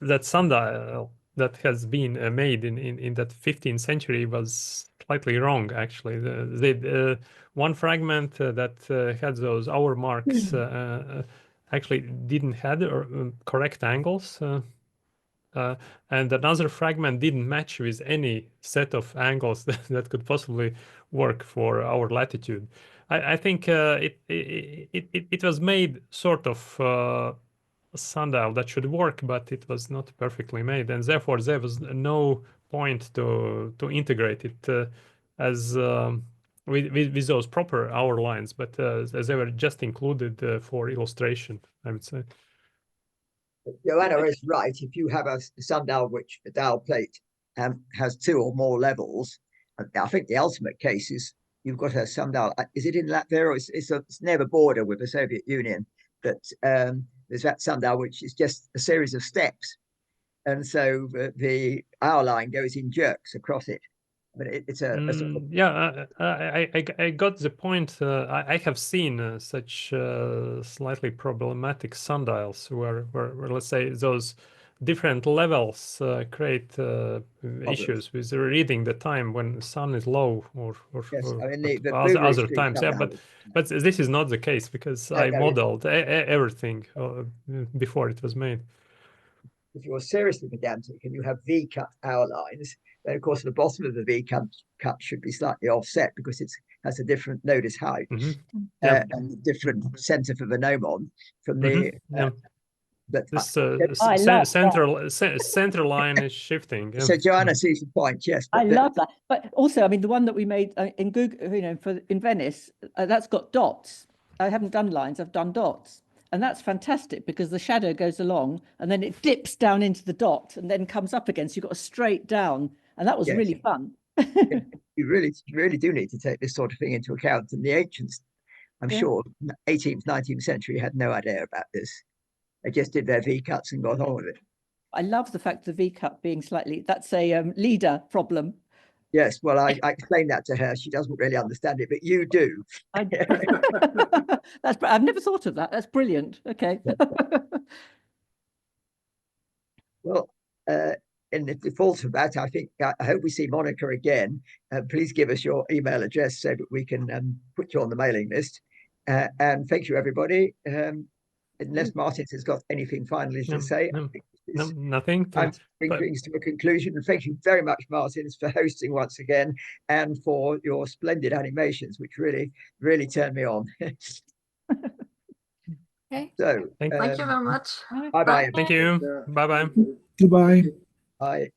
that sundial that has been made in that 15th century was slightly wrong. Actually, the one fragment that had those hour marks actually didn't have correct angles. And another fragment didn't match with any set of angles that could possibly work for our latitude. I think it was made sort of a sundial that should work, but it was not perfectly made, and therefore there was no point to integrate it as with those proper hour lines, but as they were just included for illustration, I would say. Joanna is right. If you have a sundial which the dial plate has 2 or more levels, I think the ultimate case is you've got a sundial. Is it in Latvia, or it's near the border with the Soviet Union? That there's that sundial which is just a series of steps, and so the hour line goes in jerks across it. But it's a sort of... Yeah, I got the point. I have seen such slightly problematic sundials where let's say those different levels create issues with reading the time when the sun is low or Yes, I mean the other times. Yeah, but this is not the case because I modeled everything before it was made. If you're seriously pedantic and you have V-cut hour lines, then of course the bottom of the V-cut should be slightly offset because it has a different nodus height and a different center for the gnomon from the. But this center line is shifting. So Joanna sees the point. Yes, I love that. But also, I mean, the one that we made in Google, you know, in Venice, that's got dots. I haven't done lines; I've done dots. And that's fantastic because the shadow goes along and then it dips down into the dot and then comes up again. So you've got a straight down. And that was really fun. You really do need to take this sort of thing into account. And the ancients, I'm sure, 18th, 19th century had no idea about this. They just did their V-cuts and got on with it. I love the fact the V-cut being slightly, that's a leader problem. Yes, well, I explained that to her. She doesn't really understand it, but you do. I've never thought of that. That's brilliant. Okay. Well, in the default of that, I hope we see Monica again. Please give us your email address so that we can put you on the mailing list. And thank you, everybody. Unless Martin has got anything finally to say. No, nothing. Time to bring things to a conclusion. And thank you very much, Martin, for hosting once again and for your splendid animations, which really, really turned me on. Okay. So thank you very much. Bye-bye. Thank you. Bye-bye. Goodbye. Bye.